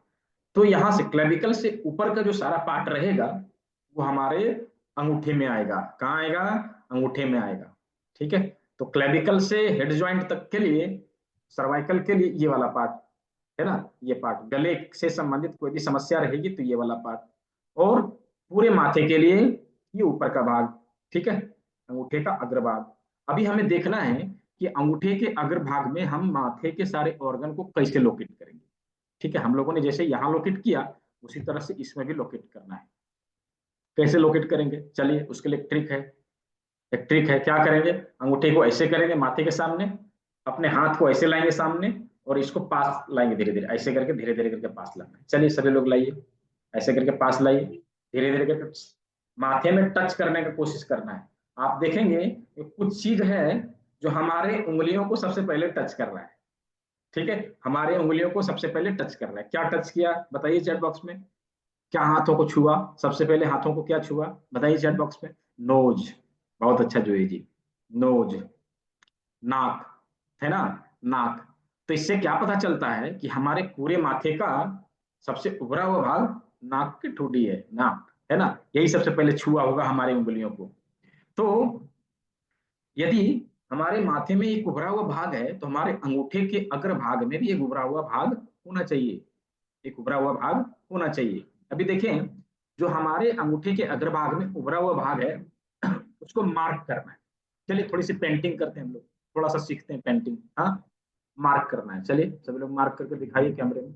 तो यहाँ से क्लेविकल से ऊपर का जो सारा पार्ट रहेगा वो हमारे अंगूठे में आएगा। कहाँ आएगा, अंगूठे में आएगा, ठीक है। तो क्लेविकल से हेड जॉइंट तक के लिए, सर्वाइकल के लिए ये वाला पार्ट है ना, ये पार्ट, गले से संबंधित कोई भी समस्या रहेगी तो ये वाला पार्ट, और पूरे माथे के लिए ये ऊपर का भाग, ठीक है, अंगूठे का अग्रभाग। अभी हमें देखना है कि अंगूठे के अग्रभाग में हम माथे के सारे ऑर्गन को कैसे लोकेट करेंगे, ठीक है। हम लोगों ने जैसे यहाँ लोकेट किया उसी तरह से इसमें भी लोकेट करना है। कैसे लोकेट करेंगे, चलिए उसके लिए एक ट्रिक है। एक ट्रिक है, क्या करेंगे, अंगूठे को ऐसे करेंगे माथे के सामने, अपने हाथ को ऐसे लाएंगे सामने और इसको पास लाएंगे, धीरे धीरे ऐसे करके, धीरे धीरे करके पास लाना है। चलिए सभी लोग लाइए, ऐसे करके पास लाइए, धीरे धीरे करके माथे में टच करने की कोशिश करना है। आप देखेंगे कुछ चीज है जो हमारे उंगलियों को सबसे पहले टच कर रहा है, ठीक है, हमारे उंगलियों को सबसे पहले टच कर रहा है। क्या टच किया बताइए चैट बॉक्स में, क्या हाथों को छुआ, सबसे पहले हाथों को क्या छुआ बताइए चैट बॉक्स में, नोज, बहुत अच्छा जोई जी, नोज, नाक, है ना, नाक। तो इससे क्या पता चलता है कि हमारे पूरे माथे का सबसे उभरा हुआ भाग नाक की ठुड्डी है, नाक, है ना, यही सबसे पहले छुआ होगा हमारे उंगलियों को। तो यदि हमारे माथे में एक उभरा हुआ भाग है तो हमारे अंगूठे के अग्र भाग में भी एक उभरा हुआ भाग होना चाहिए, एक उभरा हुआ भाग होना चाहिए। अभी देखें, जो हमारे अंगूठे के अग्रभाग में उभरा हुआ भाग है उसको मार्क करना है। चलिए थोड़ी सी पेंटिंग करते हैं हम लोग, थोड़ा सा सीखते हैं पेंटिंग, हाँ, मार्क करना है। चलिए सभी लोग मार्क करके दिखाइए कैमरे में,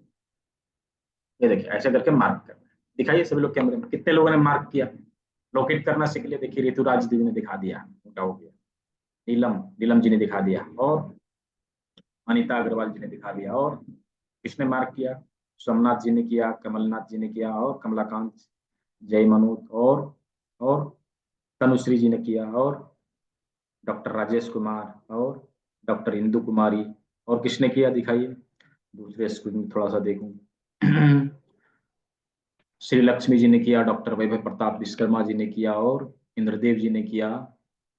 ये देखिए ऐसे करके मार्क करना है, दिखाइए सभी लोग कैमरे में, कितने लोगों ने मार्क किया, लोकेट करना सीख लिया। देखिए ऋतुराज दीदी ने दिखा दिया, मोटा हो गया, नीलम, नीलम जी ने दिखा दिया, और अनिता अग्रवाल जी ने दिखा दिया, और किसने मार्क किया, सोमनाथ जी ने किया, कमलनाथ जी ने किया, और कमलाकांत, जय मनोज, और तनुश्री जी ने किया, और डॉक्टर राजेश कुमार, और डॉक्टर इंदु कुमारी, और किसने किया दिखाइए, दूसरे स्क्रीन में थोड़ा सा देखूं श्री लक्ष्मी जी ने किया, डॉक्टर वैभव प्रताप विश्वकर्मा जी ने किया, और इंद्रदेव जी ने किया,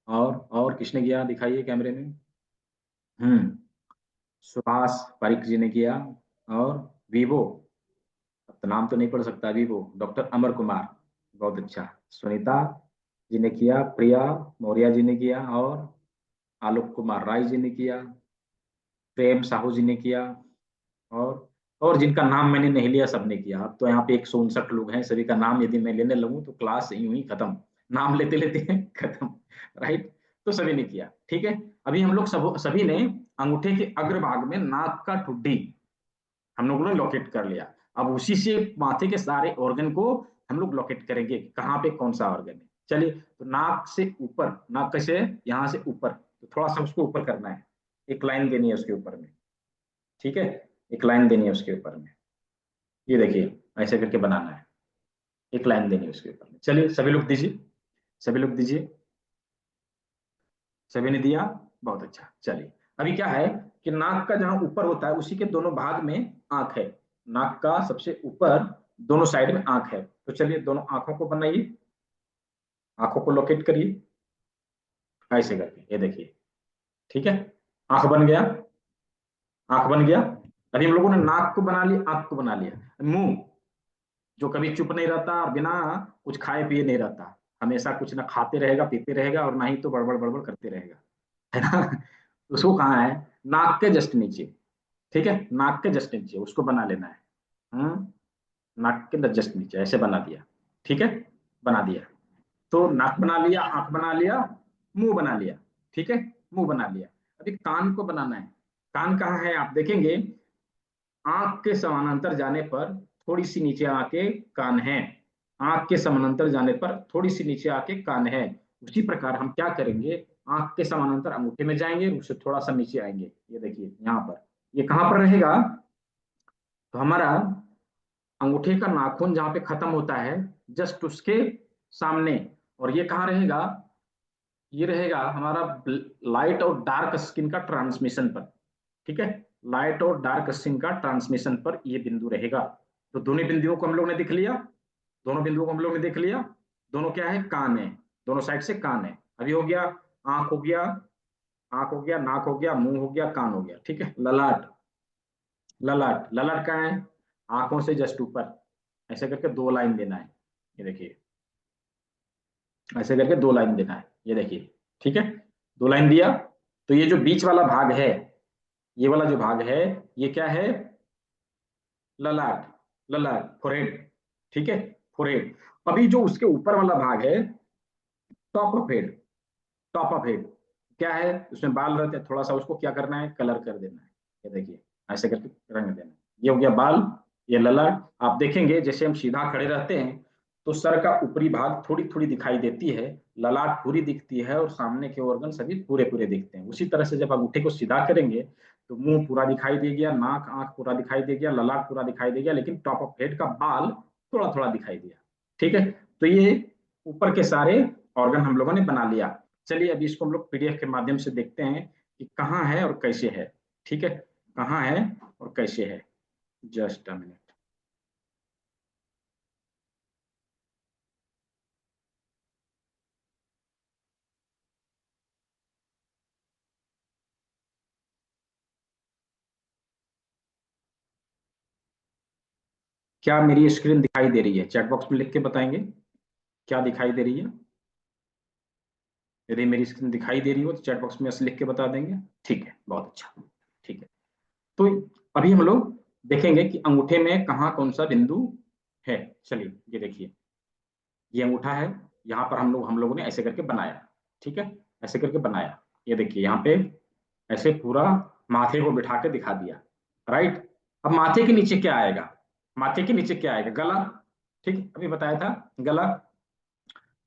और किसने किया दिखाइए कैमरे में, सुभाष पारिक जी ने किया, और वीवो, अब तो नाम तो नहीं पढ़ सकता, वीवो डॉक्टर अमर कुमार, बहुत अच्छा, सुनीता जी ने किया, प्रिया मौर्य जी ने किया, और आलोक कुमार राय जी ने किया, प्रेम साहू जी ने किया, और जिनका नाम मैंने नहीं लिया सबने किया। अब तो यहाँ पे 159 लोग हैं, सभी का नाम यदि मैं लेने लगूं तो क्लास यूं ही खत्म, नाम लेते लेते खत्म, राइट। तो सभी ने किया, ठीक है। अभी हम लोग सभी ने अंगूठे के अग्रभाग में नाक का ठुड्डी हम लोगों ने लोकेट कर लिया। अब उसी से माथे के सारे ऑर्गन को हम लोग लोकेट करेंगे, कहाँ पे कौन सा ऑर्गन है। चलिए, तो नाक से ऊपर, नाक से यहाँ से ऊपर, तो थोड़ा सा उसको ऊपर करना है, एक लाइन देनी है उसके ऊपर में, ठीक है, एक लाइन देनी है उसके ऊपर में, ये देखिए ऐसे करके बनाना है, एक लाइन देनी है उसके ऊपर में। चलिए सभी लोग दीजिए, सभी लोग दीजिए, सभी ने दिया, बहुत अच्छा। चलिए अभी क्या है कि नाक का जहां ऊपर होता है उसी के दोनों भाग में आंख है, नाक का सबसे ऊपर दोनों साइड में आंख है। तो चलिए दोनों आंखों को बनाइए, आंखों को लोकेट करिए ऐसे करके, ये देखिए, ठीक है, आंख बन गया, आंख बन गया। अभी हम लोगों ने नाक को बना लिया, आंख को बना लिया। मुंह, जो कभी चुप नहीं रहता और बिना कुछ खाए पिए नहीं रहता, हमेशा कुछ ना खाते रहेगा, पीते रहेगा, और ना ही तो बड़बड़ बड़बड़ करते रहेगा, है ना, उसको कहाँ है, नाक के जस्ट नीचे, ठीक है, नाक के जस्ट नीचे उसको बना लेना है। नाक के जस्ट नीचे ऐसे बना दिया, ठीक है, बना दिया। तो नाक बना लिया, आंख बना लिया, मुंह बना लिया, ठीक है, मुंह बना लिया। अभी कान को बनाना है। कान कहाँ है आप देखेंगे, आंख के समानांतर जाने पर थोड़ी सी नीचे आके कान है, आंख के समानांतर जाने पर थोड़ी सी नीचे आके कान है। उसी प्रकार हम क्या करेंगे, आंख के समानांतर अंगूठे में जाएंगे, उससे थोड़ा सा नीचे आएंगे। ये देखिए यहाँ पर, ये कहाँ पर रहेगा, तो हमारा अंगूठे का नाखून जहाँ पे खत्म होता है जस्ट उसके सामने। और ये कहाँ रहेगा, ये रहेगा हमारा लाइट और डार्क स्किन का ट्रांसमिशन पर। ठीक है, लाइट और डार्क स्किन का ट्रांसमिशन पर ये बिंदु रहेगा। तो दोनों बिंदुओं को हम लोग ने देख लिया, दोनों बिंदुओं को हम लोग ने देख लिया। दोनों क्या है, कान है, दोनों साइड से कान है। अभी हो गया आंख, हो गया आंख, हो गया नाक, हो गया मुंह, हो गया कान, हो गया। ठीक है, ललाट, ललाट, ललाट कहाँ है, आंखों से जस्ट ऊपर। ऐसे करके 2 लाइन देना है, ये देखिए, ऐसे करके 2 लाइन देना है, ये देखिए। ठीक है, 2 लाइन दिया। तो ये जो बीच वाला भाग है, ये वाला जो भाग है, ये क्या है, ललाट, ललाट, फोरहेड। ठीक है, फोरहेड। अभी जो उसके ऊपर वाला भाग है, top of head, top of head क्या है, उसमें बाल रहते हैं, थोड़ा सा उसको क्या करना है, कलर कर देना है। ये देखिए, ऐसे करके रंग देना है। ये हो गया बाल, ये ललाट। आप देखेंगे जैसे हम सीधा खड़े रहते हैं तो सर का ऊपरी भाग थोड़ी थोड़ी दिखाई देती है, ललाट पूरी दिखती है, और सामने के ऑर्गन सभी पूरे पूरे दिखते हैं। उसी तरह से जब अंगूठे को सीधा करेंगे तो मुंह पूरा दिखाई दे गया, नाक आंख पूरा दिखाई दे गया, ललाट पूरा दिखाई दे गया, लेकिन टॉप ऑफ हेड का बाल थोड़ा थोड़ा दिखाई दिया। ठीक है, तो ये ऊपर के सारे ऑर्गन हम लोगों ने बना लिया। चलिए अभी इसको हम लोग पीडीएफ के माध्यम से देखते हैं कि कहाँ है और कैसे है। ठीक है, कहाँ है और कैसे है, जस्ट अ मिनट। क्या मेरी स्क्रीन दिखाई दे रही है, चैट बॉक्स में लिख के बताएंगे क्या दिखाई दे रही है। यदि मेरी स्क्रीन दिखाई दे रही हो तो चैट बॉक्स में लिख के बता देंगे। ठीक है, बहुत अच्छा। ठीक है, तो अभी हम लोग देखेंगे कि अंगूठे में कहाँ कौन सा बिंदु है। चलिए ये देखिए, ये अंगूठा है, यहाँ पर हम लोगों ने ऐसे करके बनाया। ठीक है, ऐसे करके बनाया। ये देखिए यहाँ पे ऐसे पूरा माथे को बिठा के दिखा दिया, राइट। अब माथे के नीचे क्या आएगा, माथे के नीचे क्या आएगा, गला। ठीक, अभी बताया था गला।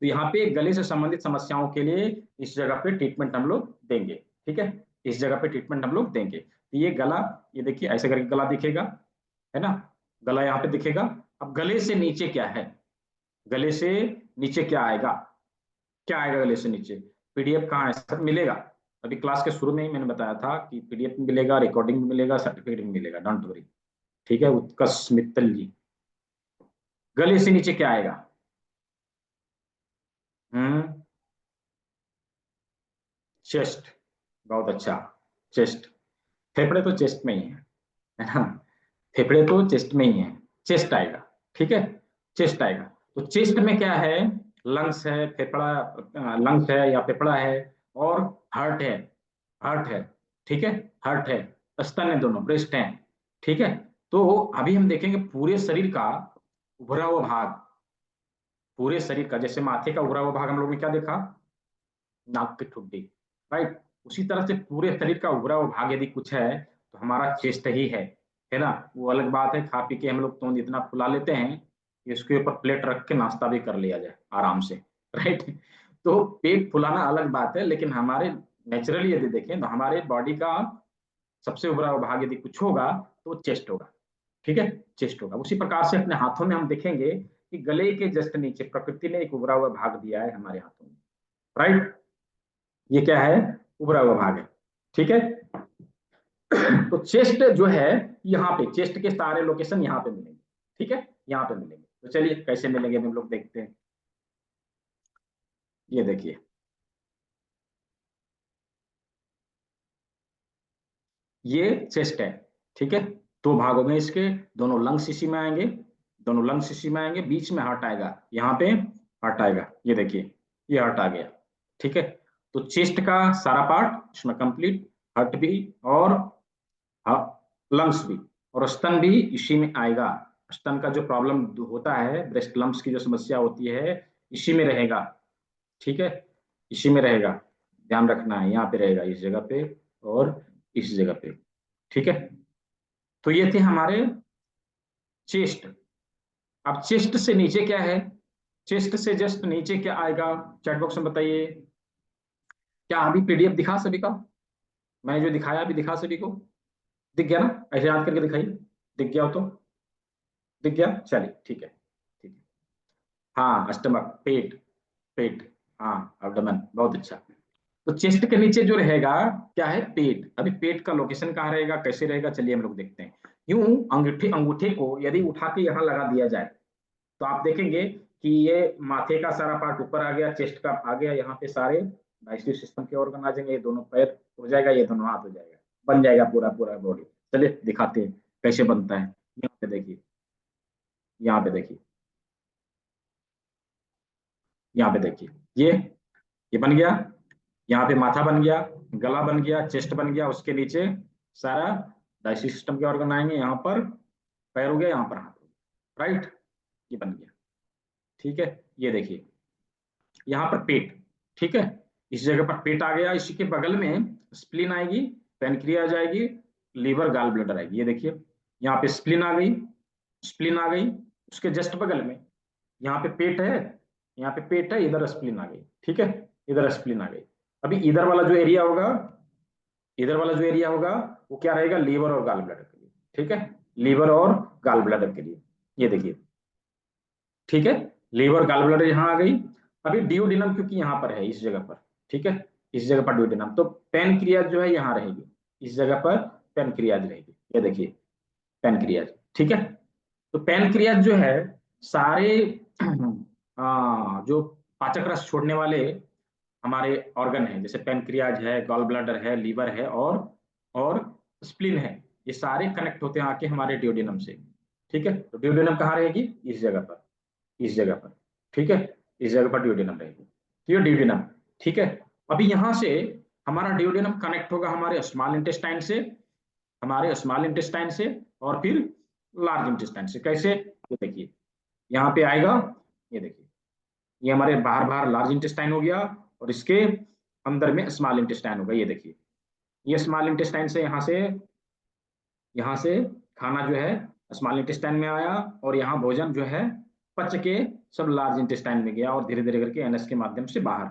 तो यहाँ पे गले से संबंधित समस्याओं के लिए इस जगह पे ट्रीटमेंट हम लोग देंगे। ठीक है, इस जगह पे ट्रीटमेंट हम लोग देंगे। तो ये गला, ये देखिए ऐसे करके गला दिखेगा, है ना, गला यहाँ पे दिखेगा। अब गले से नीचे क्या है, गले से नीचे क्या आएगा, क्या आएगा गले से नीचे, पीडीएफ कहाँ है, सब मिलेगा। अभी क्लास के शुरू में ही मैंने बताया था कि पीडीएफ में मिलेगा, रिकॉर्डिंग में मिलेगा, सर्टिफिकेट में मिलेगा, डोंट वरी। ठीक है, उत्कर्ष मित्तल जी, गले से नीचे क्या आएगा, चेस्ट, बहुत अच्छा, चेस्ट। फेफड़े तो चेस्ट में ही है ना, फेफड़े तो चेस्ट में ही है, चेस्ट आएगा। ठीक है, चेस्ट आएगा। तो चेस्ट में क्या है, लंग्स है, फेफड़ा, लंग्स है या फेफड़ा है, और हार्ट है, हार्ट है। ठीक है, हार्ट है, स्तन है, दोनों ब्रेस्ट है। ठीक है, तो अभी हम देखेंगे पूरे शरीर का उभरा हुआ भाग, पूरे शरीर का, जैसे माथे का उभरा हुआ भाग हम लोग ने क्या देखा, नाक की ठुड्डी, राइट। उसी तरह से पूरे शरीर का उभरा हुआ भाग यदि कुछ है तो हमारा चेस्ट ही है ना। वो अलग बात है, खा पी के हम लोग तो इतना फुला लेते हैं कि उसके ऊपर प्लेट रख के नाश्ता भी कर लिया जाए आराम से, राइट। तो पेट फुलाना अलग बात है, लेकिन हमारे नेचुरली यदि देखें तो हमारे बॉडी का सबसे उभरा हुआ भाग यदि कुछ होगा तो चेस्ट होगा। ठीक है, चेस्ट होगा। उसी प्रकार से अपने हाथों में हम देखेंगे कि गले के जस्ट नीचे प्रकृति ने एक उभरा हुआ भाग दिया है हमारे हाथों में, राइट। ये क्या है, उभरा हुआ भाग है। ठीक है, तो चेस्ट जो है, यहाँ पे चेस्ट के सारे लोकेशन यहाँ पे मिलेंगे। ठीक है, यहाँ पे मिलेंगे। तो चलिए कैसे मिलेंगे हम लोग देखते हैं। ये देखिए, ये चेस्ट है। ठीक है, 2 भागों में इसके, दोनों लंग्स इसी में आएंगे, दोनों लंग्स इसी में आएंगे, बीच में हार्ट आएगा, यहाँ पे हार्ट आएगा। ये देखिए, ये हार्ट आ गया। ठीक है, तो चेस्ट का सारा पार्ट इसमें कंप्लीट, हार्ट भी और लंग्स भी, और स्तन भी इसी में आएगा। स्तन का जो प्रॉब्लम होता है, ब्रेस्ट लम्प्स की जो समस्या होती है, इसी में रहेगा। ठीक है, इसी में रहेगा, ध्यान रखना है, यहाँ पे रहेगा, इस जगह पे और इस जगह पे। ठीक है, तो ये थे हमारे चेस्ट। अब चेस्ट से नीचे क्या है, चेस्ट से जस्ट नीचे क्या आएगा, चैट बॉक्स में बताइए। क्या अभी पीडीएफ दिखा सभी का? मैंने जो दिखाया अभी दिखा सभी को? दिख गया ना? ऐसे याद करके दिखाइए, दिख गया हो तो दिख गया, चलिए ठीक है ठीक है। हाँ स्टमक, पेट, पेट, हाँ एब्डोमेन, बहुत अच्छा। तो चेस्ट के नीचे जो रहेगा क्या है? पेट। अभी पेट का लोकेशन कहाँ रहेगा, कैसे रहेगा, चलिए हम लोग देखते हैं। यूं अंगूठे अंगूठे को यदि उठा के यहाँ लगा दिया जाए तो आप देखेंगे कि ये माथे का सारा पार्ट ऊपर आ गया, चेस्ट का आ गया, यहाँ पे सारे डाइजेस्टिव सिस्टम के ऑर्गन आ जाएंगे, ये दोनों पैर हो जाएगा, ये दोनों हाथ हो जाएगा, बन जाएगा पूरा पूरा बॉडी। चलिए दिखाते हैं कैसे बनता है। यहाँ पे देखिए, यहाँ पे देखिए, यहाँ पे देखिए, ये बन गया, यहाँ पे माथा बन गया, गला बन गया, चेस्ट बन गया, उसके नीचे सारा डाइजेस्टिव सिस्टम के ऑर्गन आएंगे, यहाँ पर पैर हो गया, यहाँ पर हाथ हो गया, राइट, ये बन गया। ठीक है, ये देखिए यहाँ पर पेट, ठीक है, इस जगह पर पेट आ गया, इसी के बगल में स्प्लीन आएगी, पेनक्रिया आ जाएगी, लीवर, गाल ब्लैडर आएगी। ये देखिए यहाँ पे स्प्लीन आ गई, स्प्लीन आ गई, उसके जस्ट बगल में यहाँ पे पेट है, यहाँ पे पेट है, इधर स्प्लीन आ गई, ठीक है, इधर स्प्लीन आ गई। अभी इधर वाला जो एरिया होगा, इधर वाला जो एरिया होगा वो क्या रहेगा? लीवर और गाल ब्लैडर के लिए, ठीक है, लीवर और गाल ब्लैडर के लिए। ये देखिए, ठीक है, लीवर गाल ब्लैडर यहाँ आ गई। अभी डियोडिनम क्योंकि यहाँ पर है, इस जगह पर, ठीक है, इस जगह पर डियोडिनम, तो पेनक्रियाज जो है यहाँ रहेगी, इस जगह पर पेनक्रियाज रहेगी। ये देखिए पेनक्रियाज, ठीक है। तो पेनक्रियाज जो है सारे जो पाचक रस छोड़ने वाले हमारे ऑर्गन है, जैसे पेनक्रियाज है, गॉल ब्लैडर है, लीवर है और स्प्लीन है, ये सारे कनेक्ट होते हैं आके हमारे डियोडिनम से, ठीक है। तो डियोडिनम कहाँ रहेगी? इस जगह पर, इस जगह पर, ठीक है, इस जगह पर डियोडिनम रहेगी, तो ये डियोडिनम, ठीक है। अभी यहाँ से हमारा डियोडिनम कनेक्ट होगा हमारे स्मॉल इंटेस्टाइन से, हमारे स्मॉल इंटेस्टाइन से और फिर लार्ज इंटेस्टाइन से। कैसे? ये देखिए यहाँ पे आएगा, ये देखिए ये हमारे बाहर बाहर लार्ज इंटेस्टाइन हो गया और इसके अंदर में स्मॉल इंटेस्टाइन होगा। ये देखिए ये स्मॉल इंटेस्टाइन से यहाँ से खाना जो है स्मॉल इंटेस्टाइन में आया और यहाँ भोजन जो है पच के सब लार्ज इंटेस्टाइन में गया और धीरे धीरे करके एनएस के माध्यम से बाहर,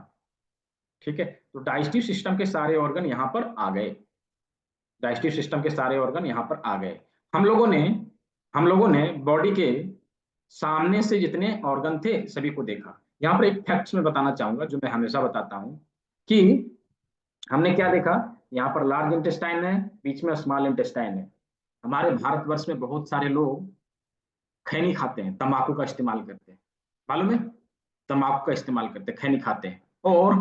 ठीक है। तो डाइजेस्टिव सिस्टम के सारे ऑर्गन यहाँ पर आ गए, डाइजेस्टिव सिस्टम के सारे ऑर्गन यहाँ पर आ गए। हम लोगों ने बॉडी के सामने से जितने ऑर्गन थे सभी को देखा। यहाँ पर एक फैक्ट्स में बताना चाहूंगा जो मैं हमेशा बताता हूँ कि हमने क्या देखा, यहाँ पर लार्ज इंटेस्टाइन है, बीच में स्मॉल इंटेस्टाइन है। हमारे भारतवर्ष में बहुत सारे लोग खैनी खाते हैं, तंबाकू का इस्तेमाल करते हैं, मालूम है, तंबाकू का इस्तेमाल करते हैं, खैनी खाते हैं, और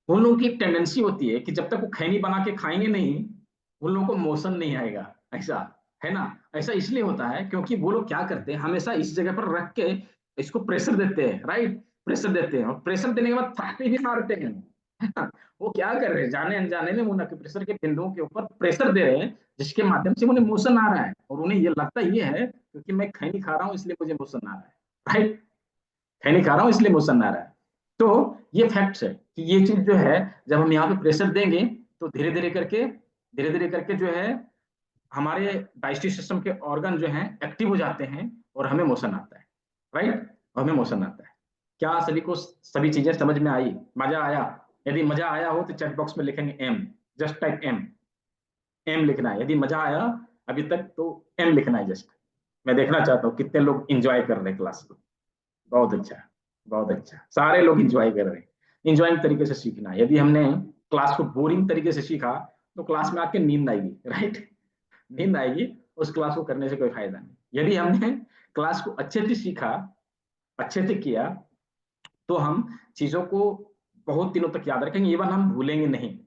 उन लोगों की टेंडेंसी होती है कि जब तक वो खैनी बना के खाएंगे नहीं उन लोगों को मोशन नहीं आएगा, ऐसा है ना। ऐसा इसलिए होता है क्योंकि वो लोग क्या करते हैं, हमेशा इस जगह पर रख के इसको प्रेशर देते हैं, राइट, प्रेशर देते हैं और प्रेशर देने के बाद थापी भी मारते हैं, है ना? वो क्या कर रहे हैं, जाने अनजाने में उन प्रेशर के बिंदुओं के ऊपर प्रेशर दे रहे हैं जिसके माध्यम से उन्हें मोशन आ रहा है और उन्हें ये लगता ये है क्योंकि मैं खैनी खा रहा हूँ इसलिए मुझे मोशन आ रहा है, राइट, खैनी खा रहा हूँ इसलिए मोशन आ रहा है। तो ये फैक्ट्स है कि ये चीज जो है जब हम यहाँ पे प्रेशर देंगे तो धीरे धीरे करके जो है हमारे डाइजेस्टिव सिस्टम के ऑर्गन जो हैं एक्टिव हो जाते हैं और हमें मोशन आता है, राइट, और हमें मोशन आता है। क्या सभी को सभी चीजें समझ में आई, मजा आया? यदि मजा आया हो तो चैट बॉक्स में लिखेंगे M, just type M, M लिखना है। यदि मजा आया अभी तक तो एम लिखना है जस्ट। मैं देखना चाहता हूँ कितने लोग इंजॉय कर रहे हैं क्लास को। बहुत अच्छा, बहुत अच्छा, सारे लोग इंजॉय कर रहे हैं। इंजॉइंग तरीके से सीखना है। यदि हमने क्लास को बोरिंग तरीके से सीखा तो क्लास में आके नींद आएगी, राइट, नींद आएगी, उस क्लास को करने से कोई फायदा नहीं। यदि हमने क्लास को अच्छे से सीखा, अच्छे से किया, तो हम चीजों को बहुत दिनों तक याद रखेंगे, इवन हम भूलेंगे नहीं,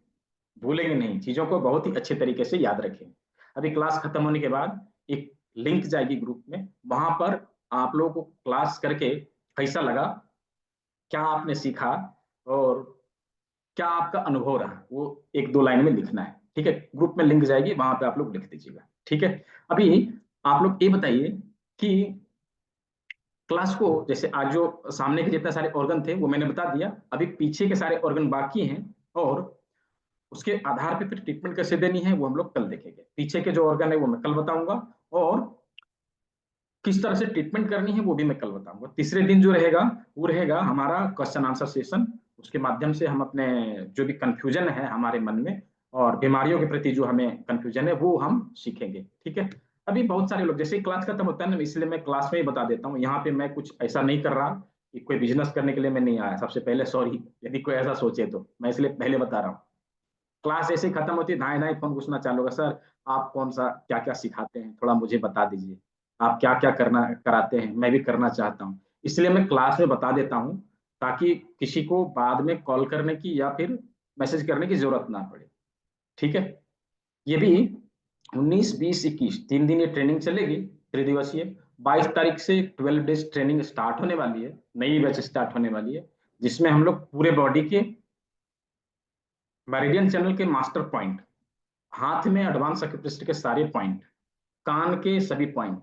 भूलेंगे नहीं, चीजों को बहुत ही अच्छे तरीके से याद रखेंगे। अभी क्लास खत्म होने के बाद एक लिंक जाएगी ग्रुप में, वहां पर आप लोगों को क्लास करके कैसा लगा, क्या आपने सीखा और क्या आपका अनुभव रहा, वो एक दो लाइन में लिखना है, ठीक है। ग्रुप में लिंक जाएगी, वहां पे आप लोग लिख दीजिएगा, ठीक है। अभी आप लोग ये बताइए कि क्लास को जैसे आज जो सामने के जितने सारे ऑर्गन थे वो मैंने बता दिया, अभी पीछे के सारे ऑर्गन बाकी हैं और उसके आधार पे फिर ट्रीटमेंट कैसे देनी है वो हम लोग कल देखेंगे। पीछे के जो ऑर्गन है वो मैं कल बताऊंगा और किस तरह से ट्रीटमेंट करनी है वो भी मैं कल बताऊंगा। तीसरे दिन जो रहेगा वो रहेगा हमारा क्वेश्चन आंसर सेशन, उसके माध्यम से हम अपने जो भी कंफ्यूजन है हमारे मन में और बीमारियों के प्रति जो हमें कंफ्यूजन है वो हम सीखेंगे। ठीक है, अभी बहुत सारे लोग जैसे क्लास खत्म होता है ना, इसलिए मैं क्लास में ही बता देता हूँ। यहाँ पे मैं कुछ ऐसा नहीं कर रहा कि कोई बिजनेस करने के लिए मैं नहीं आया। सबसे पहले सॉरी यदि कोई ऐसा सोचे, तो मैं इसलिए पहले बता रहा हूँ। क्लास ऐसे ही खत्म होती है, धाए धाए फोन घुसना चालू होगा, सर आप कौन सा क्या क्या सिखाते हैं, थोड़ा मुझे बता दीजिए, आप क्या क्या करना कराते हैं, मैं भी करना चाहता हूँ। इसलिए मैं क्लास में बता देता हूँ ताकि किसी को बाद में कॉल करने की या फिर मैसेज करने की जरूरत ना पड़े। ठीक है, ये भी 19, 20, 21 3 दिन ये ट्रेनिंग चलेगी, त्रिदिवसीय। 22 तारीख से 12 डेज ट्रेनिंग स्टार्ट होने वाली है, नई बैच स्टार्ट होने वाली है, जिसमें हम लोग पूरे बॉडी के मेरिडियन चैनल के मास्टर पॉइंट, हाथ में एडवांस एक्यूप्रेशर के सारे पॉइंट, कान के सभी पॉइंट,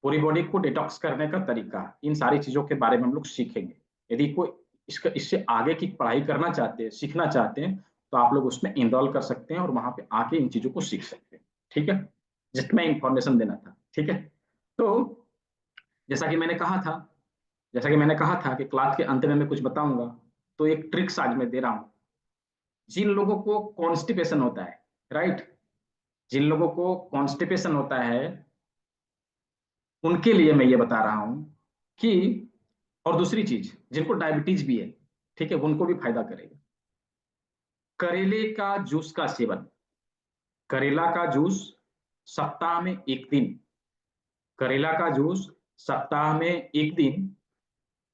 पूरी बॉडी को डिटॉक्स करने का तरीका, इन सारी चीजों के बारे में हम लोग सीखेंगे। यदि कोई इससे आगे की पढ़ाई करना चाहते हैं, सीखना चाहते हैं, तो आप लोग उसमें इनरोल कर सकते हैं और वहां पे आके इन चीजों को सीख सकते हैं। ठीक है, जितना इंफॉर्मेशन देना था। ठीक है, तो जैसा कि मैंने कहा था कि क्लास के अंत में मैं कुछ बताऊंगा, तो एक ट्रिक्स आज मैं दे रहा हूं। जिन लोगों को कॉन्स्टिपेशन होता है, राइट, जिन लोगों को कॉन्स्टिपेशन होता है उनके लिए मैं ये बता रहा हूं कि, और दूसरी चीज जिनको डायबिटीज भी है, ठीक है, उनको भी फायदा करेगा। करेले का जूस का सेवन, करेला का जूस सप्ताह में एक दिन, करेला का जूस सप्ताह में एक दिन,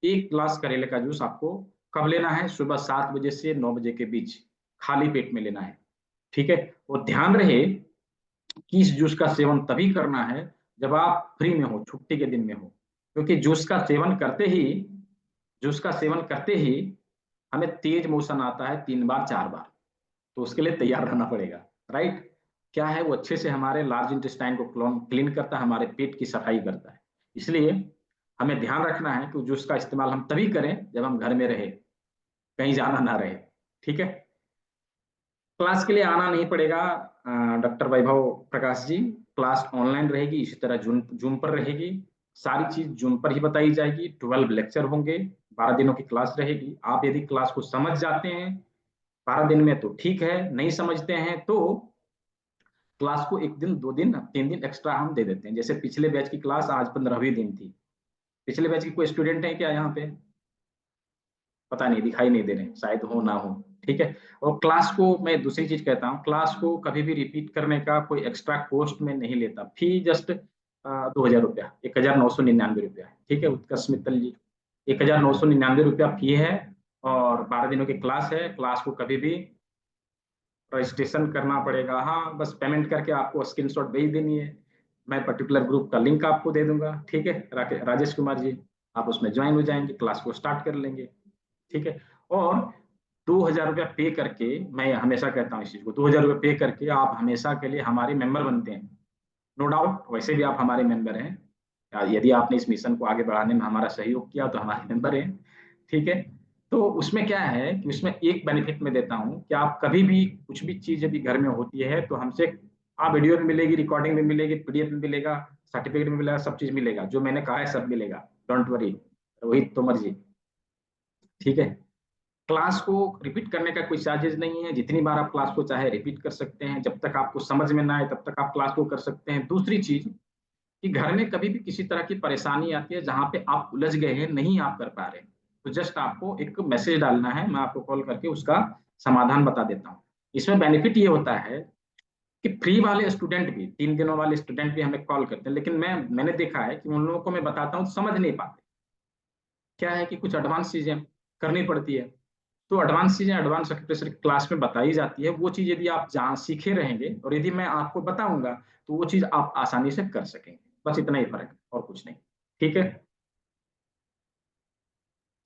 1 गिलास करेले का जूस आपको कब लेना है? सुबह 7 बजे से 9 बजे के बीच, खाली पेट में लेना है। ठीक है, और ध्यान रहे कि इस जूस का सेवन तभी करना है जब आप फ्री में हो, छुट्टी के दिन में हो, क्योंकि जूस का सेवन करते ही हमें तेज मोशन आता है 3 बार 4 बार, तो उसके लिए तैयार रहना पड़ेगा। राइट, क्या है वो अच्छे से हमारे लार्ज इंटेस्टाइन को क्लीन करता है, हमारे पेट की सफाई करता है। इसलिए हमें ध्यान रखना है कि जूस का इस्तेमाल हम तभी करें जब हम घर में रहे, कहीं जाना ना रहे। ठीक है, क्लास के लिए आना नहीं पड़ेगा डॉक्टर वैभव प्रकाश जी, क्लास ऑनलाइन रहेगी, इसी तरह जूम पर रहेगी, सारी चीज जूम पर ही बताई जाएगी। 12 लेक्चर होंगे, 12 दिनों की क्लास रहेगी। आप यदि क्लास को समझ जाते हैं 12 दिन में तो ठीक है, नहीं समझते हैं तो क्लास को 1 दिन 2 दिन 3 दिन एक्स्ट्रा हम दे देते हैं। जैसे पिछले बैच की क्लास आज 15वें दिन थी। पिछले बैच की कोई स्टूडेंट है क्या यहाँ पे? पता नहीं, दिखाई नहीं दे रहे, शायद हो ना हो। ठीक है, और क्लास को मैं दूसरी चीज कहता हूँ, क्लास को कभी भी रिपीट करने का कोई एक्स्ट्रा कॉस्ट में नहीं लेता। फी जस्ट 2,000 रुपया, 1,999 रुपया है। ठीक है उत्कर्ष मित्तल जी, 1,999 रुपया फी है और 12 दिनों की क्लास है। क्लास को कभी भी रजिस्ट्रेशन करना पड़ेगा, हाँ बस पेमेंट करके आपको स्क्रीनशॉट भेज देनी है, मैं पर्टिकुलर ग्रुप का लिंक आपको दे दूंगा। ठीक है राजेश कुमार जी, आप उसमें ज्वाइन हो जाएंगे, क्लास को स्टार्ट कर लेंगे। ठीक है, और 2,000 रुपया पे करके, मैं हमेशा कहता हूँ इस चीज को, 2,000 रुपया पे करके आप हमेशा के लिए हमारे मेंबर बनते हैं। नो डाउट वैसे भी आप हमारे मेंबर हैं, यदि आपने इस मिशन को आगे बढ़ाने में हमारा सहयोग किया तो हमारे मेंबर हैं। ठीक है, तो उसमें क्या है कि उसमें एक बेनिफिट मैं देता हूँ कि आप कभी भी कुछ भी चीज यदि घर में होती है तो हमसे आप वीडियो में मिलेगी, रिकॉर्डिंग में मिलेगी, पीडीएफ में मिलेगा, सर्टिफिकेट में मिलेगा, सब चीज मिलेगा, जो मैंने कहा है सब मिलेगा, डोंट वरी रोहित तोमर जी। ठीक है, क्लास को रिपीट करने का कोई चार्जेस नहीं है, जितनी बार आप क्लास को चाहे रिपीट कर सकते हैं, जब तक आपको समझ में ना आए तब तक आप क्लास को कर सकते हैं। दूसरी चीज कि घर में कभी भी किसी तरह की परेशानी आती है जहां पे आप उलझ गए हैं, नहीं आप कर पा रहे, तो जस्ट आपको एक मैसेज डालना है, मैं आपको कॉल करके उसका समाधान बता देता हूँ। इसमें बेनिफिट ये होता है कि फ्री वाले स्टूडेंट भी, 3 दिनों वाले स्टूडेंट भी हमें कॉल करते हैं, लेकिन मैंने देखा है कि उन लोगों को मैं बताता हूँ समझ नहीं पाते। क्या है कि कुछ एडवांस चीजें करनी पड़ती है, तो एडवांस चीजें एडवांस एक्यूप्रेशर क्लास में बताई जाती है। वो चीज यदि आप जहाँ सीखे रहेंगे और यदि मैं आपको बताऊंगा तो वो चीज आप आसानी से कर सकेंगे, बस इतना ही फर्क है और कुछ नहीं। ठीक है,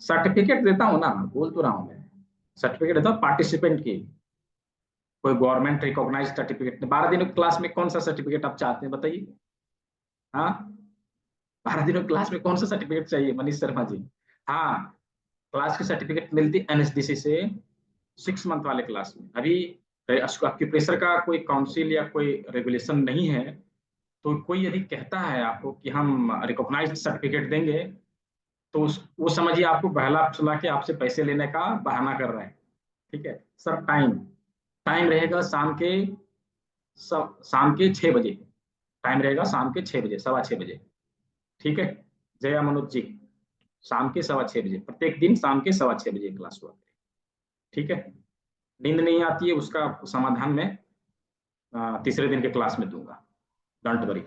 सर्टिफिकेट देता हूँ ना, बोल तो रहा हूँ मैं, सर्टिफिकेट देता हूँ पार्टिसिपेंट की, कोई गवर्नमेंट रिकॉग्नाइज सर्टिफिकेट। 12 दिनों की क्लास में कौन सा सर्टिफिकेट आप चाहते हैं बताइए? हाँ, 12 दिनों क्लास में कौन सा सर्टिफिकेट चाहिए मनीष शर्मा जी? हाँ, क्लास की सर्टिफिकेट मिलती एनएसडीसी से 6 मंथ वाले क्लास में। अभी आपकी प्रेशर का कोई काउंसिल या कोई रेगुलेशन नहीं है, तो कोई यदि कहता है आपको कि हम रिकॉग्नाइज्ड सर्टिफिकेट देंगे, तो वो समझिए आपको बहला फुसला के आपसे पैसे लेने का बहाना कर रहे हैं। ठीक है सर। टाइम टाइम रहेगा शाम के 6 बजे। टाइम रहेगा शाम के 6 बजे, 6:15 बजे। ठीक है जया मनोज जी, शाम के 6:15 बजे, प्रत्येक दिन शाम के 6:15 बजे क्लास हुआ। ठीक है। नींद नहीं आती है उसका समाधान मैं तीसरे दिन के क्लास में दूंगा, डोंट वरी।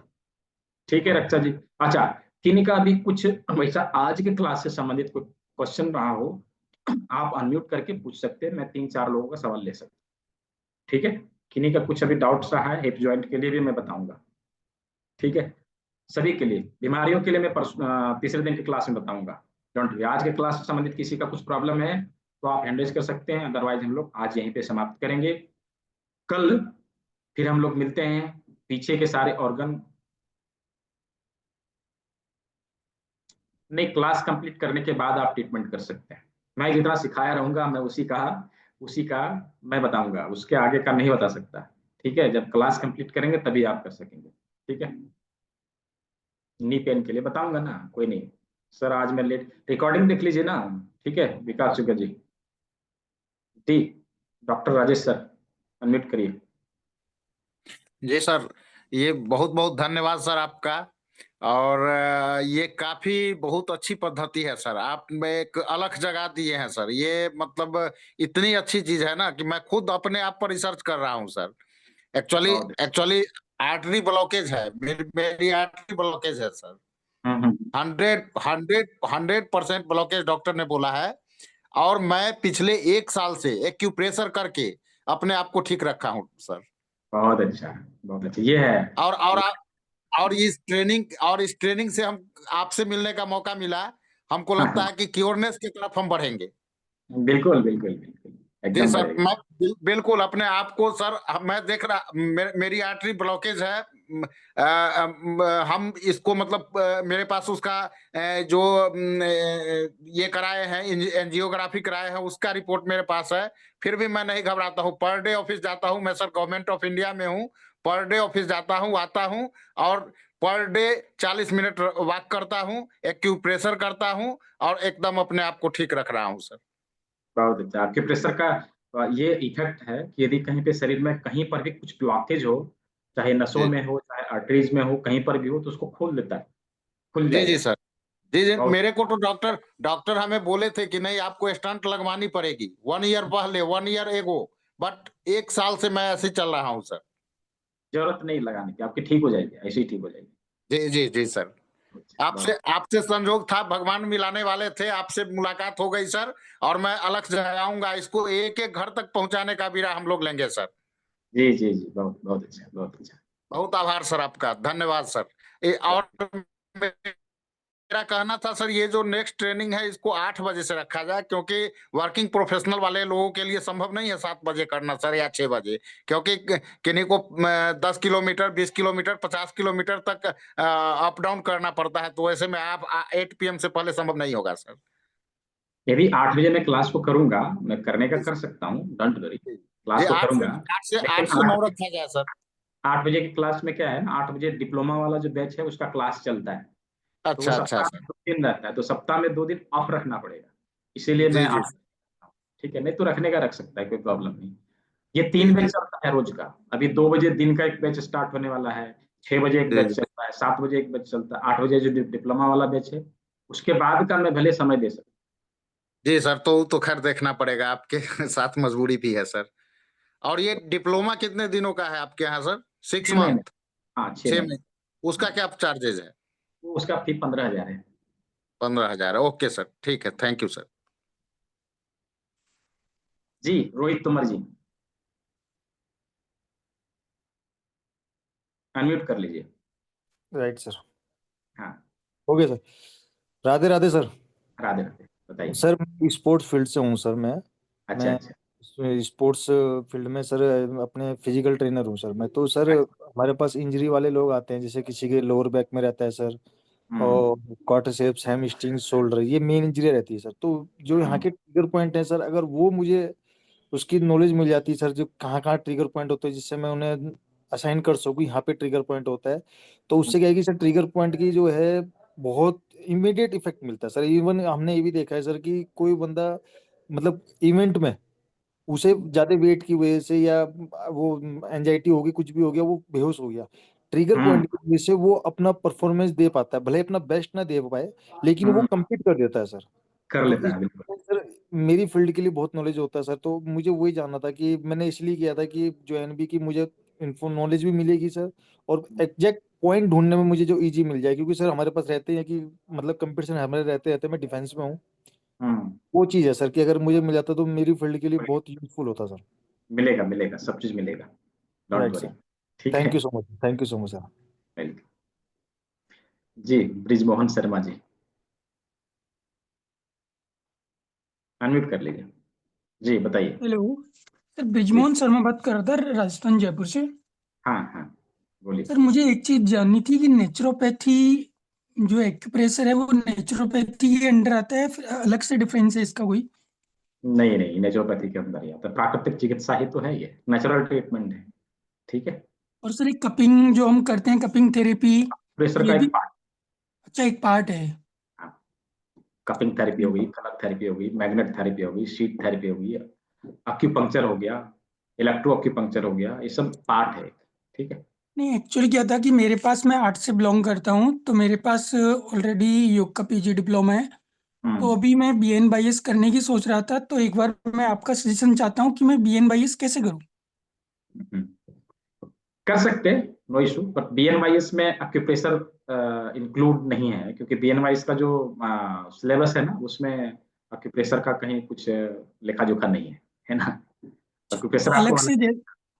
ठीक है रक्षा जी। अच्छा, किन्हीं का भी कुछ वैसा आज के क्लास से संबंधित कोई क्वेश्चन रहा हो, आप अनम्यूट करके पूछ सकते हैं, मैं 3-4 लोगों का सवाल ले सकता हूँ। ठीक है। किन्हीं का कुछ अभी डाउट्स रहा है हिप जॉइंट के लिए भी मैं बताऊंगा। ठीक है। सभी के लिए, बीमारियों के लिए मैं तीसरे दिन की क्लास में बताऊंगा। Don't worry. आज के क्लास से संबंधित किसी का कुछ प्रॉब्लम है तो आप हैंड रेज कर सकते हैं, अदरवाइज हम लोग आज यहीं पे समाप्त करेंगे। कल फिर हम लोग मिलते हैं, पीछे के सारे ऑर्गन। नहीं, क्लास कंप्लीट करने के बाद आप ट्रीटमेंट कर सकते हैं। मैं जितना सिखाया रहूंगा मैं उसी का मैं बताऊंगा, उसके आगे का नहीं बता सकता। ठीक है, जब क्लास कंप्लीट करेंगे तभी आप कर सकेंगे। ठीक है। नी पेन के लिए बताऊंगा ना, कोई नहीं। सर आज मैं लेट, रिकॉर्डिंग देख लीजिए ना। ठीक है विकास शुक्र जी। जी। डॉक्टर राजेश सर अनम्यूट करिए। जी सर, ये बहुत बहुत धन्यवाद सर आपका। और ये काफी बहुत अच्छी पद्धति है सर, आप में एक अलग जगह दिए हैं सर। ये मतलब इतनी अच्छी चीज है ना कि मैं खुद अपने आप पर रिसर्च कर रहा हूँ सर। एक्चुअली बहुत अच्छा। एक्चुअली आर्टरी ब्लॉकेज है, मेरी आर्टरी ब्लॉकेज है सर। हम्म। 100% ब्लॉकेज डॉक्टर ने बोला है। और मैं पिछले 1 साल से एक्यूप्रेशर करके अपने आप को ठीक रखा हूँ सर। बहुत अच्छा, बहुत अच्छा। ये है। और इस ट्रेनिंग से हम आपसे मिलने का मौका मिला। हमको हाँ, लगता हाँ, है कि क्योरनेस की तरफ हम बढ़ेंगे। बिल्कुल बिल्कुल बिल्कुल, जी एकदम सर, बढ़ेगा। मैं बिल्कुल अपने आप को सर, मैं देख रहा मेरी आर्टरी ब्लॉकेज है। हम इसको मतलब मेरे पास उसका जो ये कराए हैं, एंजियोग्राफी कराए हैं, उसका रिपोर्ट मेरे पास है। फिर भी मैं नहीं घबराता हूँ। पर डे ऑफिस जाता हूँ मैं सर, गवर्नमेंट ऑफ इंडिया में हूँ। पर डे ऑफिस जाता हूँ, आता हूँ, और पर डे 40 मिनट वॉक करता हूँ, एक्यूप्रेशर करता हूँ, और एकदम अपने आप को ठीक रख रहा हूँ सर। बहुत अच्छा। आपके प्रेशर का ये इफेक्ट है कि यदि कहीं पे शरीर में कहीं पर भी कुछ ब्लॉकेज हो, चाहे नसों जी में हो चाहे आर्टरीज में हो, कहीं पर भी हो तो उसको खोल देता है, खुल जी जी जाएगा। सर। जी जी, बहुत। मेरे को तो डॉक्टर डॉक्टर हमें बोले थे कि नहीं, आपको स्टंट लगवानी पड़ेगी 1 ईयर पहले, 1 ईयर एगो। बट 1 साल से मैं ऐसे ही चल रहा हूँ सर। जरूरत नहीं लगाने की, आपकी ठीक हो जाएगी, ऐसे ही ठीक हो जाएगी। जी जी जी सर। अच्छा, आपसे बहुत। आपसे संजोग था, भगवान मिलाने वाले थे, आपसे मुलाकात हो गई सर। और मैं अलग जगाऊंगा इसको, एक एक घर तक पहुंचाने का भी हम लोग लेंगे सर। जी जी जी, बहुत बहुत अच्छा, बहुत अच्छा। बहुत आभार सर आपका, धन्यवाद सर। और मेरा कहना था सर, ये जो नेक्स्ट ट्रेनिंग है इसको 8 बजे से रखा जाए, क्योंकि वर्किंग प्रोफेशनल वाले लोगों के लिए संभव नहीं है 7 बजे करना सर, या 6 बजे। क्योंकि किन्हीं को 10 किलोमीटर, 20 किलोमीटर, 50 किलोमीटर तक अप डाउन करना पड़ता है। तो ऐसे में आप 8 PM से पहले संभव नहीं होगा सर। यदि 8 बजे मैं क्लास को करूंगा, मैं करने का जी कर सकता हूँ, डोंट वरी। जी जी, क्लास को आठ से करूंगा। आठ से लेकिन आठ से आठ नौ रखा जाए सर। 8 बजे की क्लास में क्या है ना, 8 बजे डिप्लोमा वाला जो बैच है उसका क्लास चलता है। तो वो अच्छा अच्छा सप्ताह सर। में 2 दिन रहता है, तो सप्ताह में 2 दिन ऑफ रखना पड़ेगा। इसीलिए मैं जी जी 8। ठीक है, नहीं तो रखने का रख सकता है, कोई प्रॉब्लम नहीं। ये जी 3 बैच जी चलता है रोज का। अभी 2 बजे दिन का एक बैच स्टार्ट होने वाला है, 6 बजे एक जी बैच चलता है, 7 बजे एक बैच चलता है, 8 बजे जो डिप्लोमा वाला बैच है उसके बाद का मैं भले समय दे सकता जी सर, तो खैर देखना पड़ेगा, आपके साथ मजबूरी भी है सर। और ये हूँ। डिप्लोमा कितने दिनों का है आपके यहाँ सर? सिक्स 6 महीने। मंथ हाँ, 6 महीने। 6 महीने। उसका हाँ, क्या चार्जेज है? तो उसका फी 15,000 है। 15,000 है। ओके सर, ठीक है, थैंक यू सर। जी रोहित तोमर जी, अनम्यूट कर लीजिए। Right sir. हाँ। हो गया सर। राधे राधे सर। राधे राधे, बताइए। सर स्पोर्ट्स फील्ड से हूँ सर। अच्छा मैं अच्छा। स्पोर्ट्स फील्ड में सर अपने फिजिकल ट्रेनर हूँ सर मैं तो सर। अच्छा। हमारे पास इंजरी वाले लोग आते हैं, जैसे किसी के लोअर बैक में रहता है सर, हम्म। और क्वाड्रिसेप्स, हैमस्ट्रिंग, शोल्डर, ये मेन इंजरी रहती है सर। तो जो यहाँ हम्म। के ट्रिगर पॉइंट है सर, अगर वो मुझे उसकी नॉलेज मिल जाती है सर, जो कहाँ कहाँ ट्रिगर पॉइंट होते हैं, जिससे मैं उन्हें असाइन कर सकूँ यहाँ पे ट्रिगर पॉइंट होता है, तो उससे क्या है कि सर ट्रिगर पॉइंट की जो है बहुत इमीडिएट इफेक्ट मिलता है सर। इवन हमने ये भी देखा है सर कि कोई बंदा मतलब इवेंट में उसे ज्यादा वेट की वजह से या वो एंजाइटी होगी, कुछ भी हो गया, वो बेहोश हो गया, ट्रिगर पॉइंट की वजह से वो अपना परफॉर्मेंस दे पाता है, भले अपना बेस्ट ना दे पाए लेकिन वो कम्पीट कर देता है सर। कर तो लेता इस है बिल्कुल। सर मेरी फील्ड के लिए बहुत नॉलेज होता है सर, तो मुझे वही जानना था कि मैंने इसलिए किया था कि जो एनबी की मुझे इन्फो नॉलेज भी मिलेगी सर, और एग्जैक्ट पॉइंट ढूंढने में मुझे जो इजी मिल जाए, क्योंकि सर हमारे पास रहते हैं कि मतलब कंपटीशन हमारे रहते रहते मैं डिफेंस में हूँ, वो चीज है सर कि अगर मुझे मिल जाता तो मेरी फील्ड के लिए बहुत यूजफुल होता सर। मिलेगा मिलेगा, सब चीज मिलेगा, डोंट राइट वरी। सर, ठीक है, thank you so much, thank you so much sir. Welcome. जी ब्रिजमोहन शर्मा जी, अनम्यूट कर लीजिए। जी बताइए। हेलो सर, जी ब्रिजमोहन शर्मा बात कर रहा था राजस्थान जयपुर से। हाँ हाँ बोलिए। सर मुझे एक चीज जाननी थी कि नेचुरोपैथी जो एक्यूप्रेशर है वो नेचुरोपैथी के अंडर आता है, फिर अलग से डिफरेंस है इसका कोई? नहीं नहीं, नेचुरोपैथी के अंदर ही आता है, प्राकृतिक चिकित्सा ही तो है, ये नेचुरल ट्रीटमेंट है। ठीक है, और सर एक कपिंग जो हम करते हैं, कपिंग थेरेपी, प्रेशर ये का भी एक पार्ट। अच्छा एक पार्ट है? कपिंग थेरेपी हो गई, कलर थेरेपी हो गई, मैग्नेट थेरेपी हो गई, शीट थेरेपी हो गई, अक्यूपंक्चर हो गया, इलेक्ट्रो अक्यूपंक्चर हो गया, ये सब पार्ट है। ठीक है। नहीं, एक्चुअली क्या था कि मेरे पास, मैं आर्ट से बिलोंग करता हूँ, तो मेरे पास ऑलरेडी योग का पीजी डिप्लोमा है। तो हम्म अभी मैं बीएन बाईएस करने की सोच रहा था, तो एक बार मैं आपका सजेशन चाहता हूँ कि मैं बीएन बाईएस कैसे करूँ। हम्म। कर सकते हैं, नो इशू, पर बीएनवाईएस में एक्यूप्रेशर इंक्लूड नहीं है, क्योंकि बीएनवाईएस का जो सिलेबस है ना, उसमें एक्यूप्रेशर का कहीं कुछ लेखा जोखा नहीं है ना। तो एक्यूप्रेशर अलग आपको से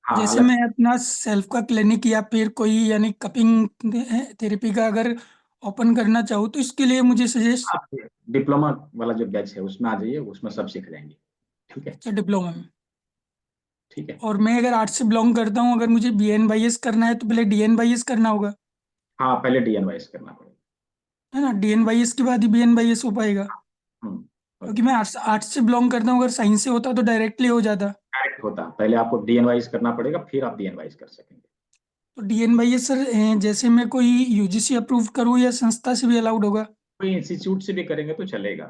हाँ जैसे अलग मैं अपना सेल्फ का क्लिनिक या फिर कोई यानी कपिंग थेरेपी का अगर ओपन करना चाहूँ, तो इसके लिए मुझे सजेस्ट। डिप्लोमा वाला जो बैच है उसमें आ जाइए, उसमें सब सीख जाएंगे। ठीक है। अच्छा, डिप्लोमा में। ठीक है। और मैं अगर आर्ट्स से बिलोंग करता हूँ, अगर मुझे बीएन बाईएस करना है तो पहले डीएन बाईएस करना होगा, हाँ पहले डीएनवाईएस करना पड़ेगा। है ना? डीएन बाईएस के बाद ही बीएन बाईएस हो पाएगा, क्योंकि ओके। मैं आर्ट्स से बिलोंग करता हूँ। अगर साइंस से होता तो डायरेक्टली हो जाता। डायरेक्ट होता, पहले आपको डीएनवाईएस करना पड़ेगा, फिर आप बीएनवाईएस कर सकेंगे। तो डीएन बाईएस सर जैसे मैं कोई यूजीसी अप्रूव करूँ या संस्था से भी अलाउड होगा? कोई इंस्टीट्यूट से भी करेंगे तो चलेगा,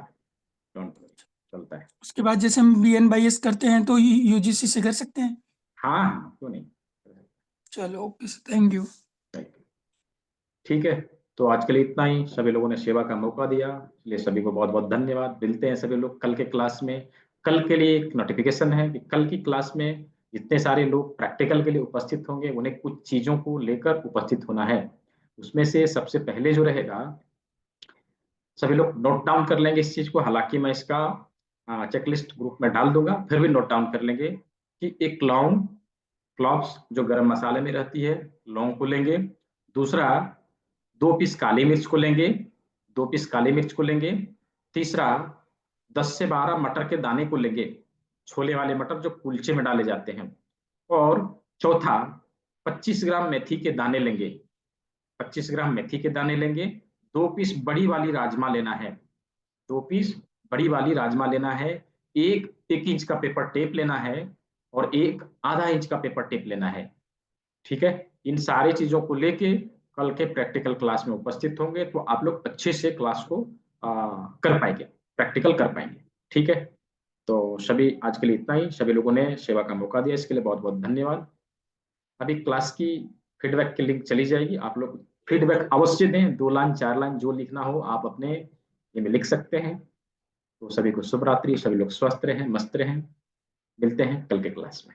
डोंट वरी, चलता है। उसके बाद जैसे हम बीएन बाईएस करते हैं तो यूजीसी से कर सकते हैं? हाँ हाँ क्यों नहीं। चलो ओके सर, थैंक यू। ठीक है, तो आज के लिए इतना ही। सभी लोगों ने सेवा का मौका दिया, इसलिए सभी को बहुत बहुत धन्यवाद। मिलते हैं सभी लोग कल के क्लास में। कल के लिए एक नोटिफिकेशन है कि कल की क्लास में जितने सारे लोग प्रैक्टिकल के लिए उपस्थित होंगे, उन्हें कुछ चीजों को लेकर उपस्थित होना है। उसमें से सबसे पहले जो रहेगा, सभी लोग नोट डाउन कर लेंगे इस चीज को, हालांकि मैं इसका चेकलिस्ट ग्रुप में डाल दूंगा, फिर भी नोट डाउन कर लेंगे कि एक लौंग, क्लॉव्स जो गरम मसाले में रहती है, लौंग को लेंगे। दूसरा, 2 पीस काली मिर्च को लेंगे, 2 पीस काली मिर्च को लेंगे। तीसरा, 10 से 12 मटर के दाने को लेंगे, छोले वाले मटर जो कुलचे में डाले जाते हैं। और चौथा, 25 ग्राम मेथी के दाने लेंगे, 25 ग्राम मेथी के दाने लेंगे। 2 पीस बड़ी वाली राजमा लेना है, 2 पीस बड़ी वाली राजमा लेना है। एक इंच का पेपर टेप लेना है, और एक आधा इंच का पेपर टेप लेना है। ठीक है, इन सारी चीजों को लेके कल के प्रैक्टिकल क्लास में उपस्थित होंगे, तो आप लोग अच्छे से क्लास को कर पाएंगे, प्रैक्टिकल कर पाएंगे। ठीक है, तो सभी आज के लिए इतना ही। सभी लोगों ने सेवा का मौका दिया, इसके लिए बहुत बहुत धन्यवाद। अभी क्लास की फीडबैक की लिंक चली जाएगी, आप लोग फीडबैक अवश्य दें, 2 लाइन 4 लाइन जो लिखना हो आप अपने ये में लिख सकते हैं। तो सभी को शुभ रात्रि, सभी लोग स्वस्थ रहें, मस्त रहें। मिलते हैं कल के क्लास में।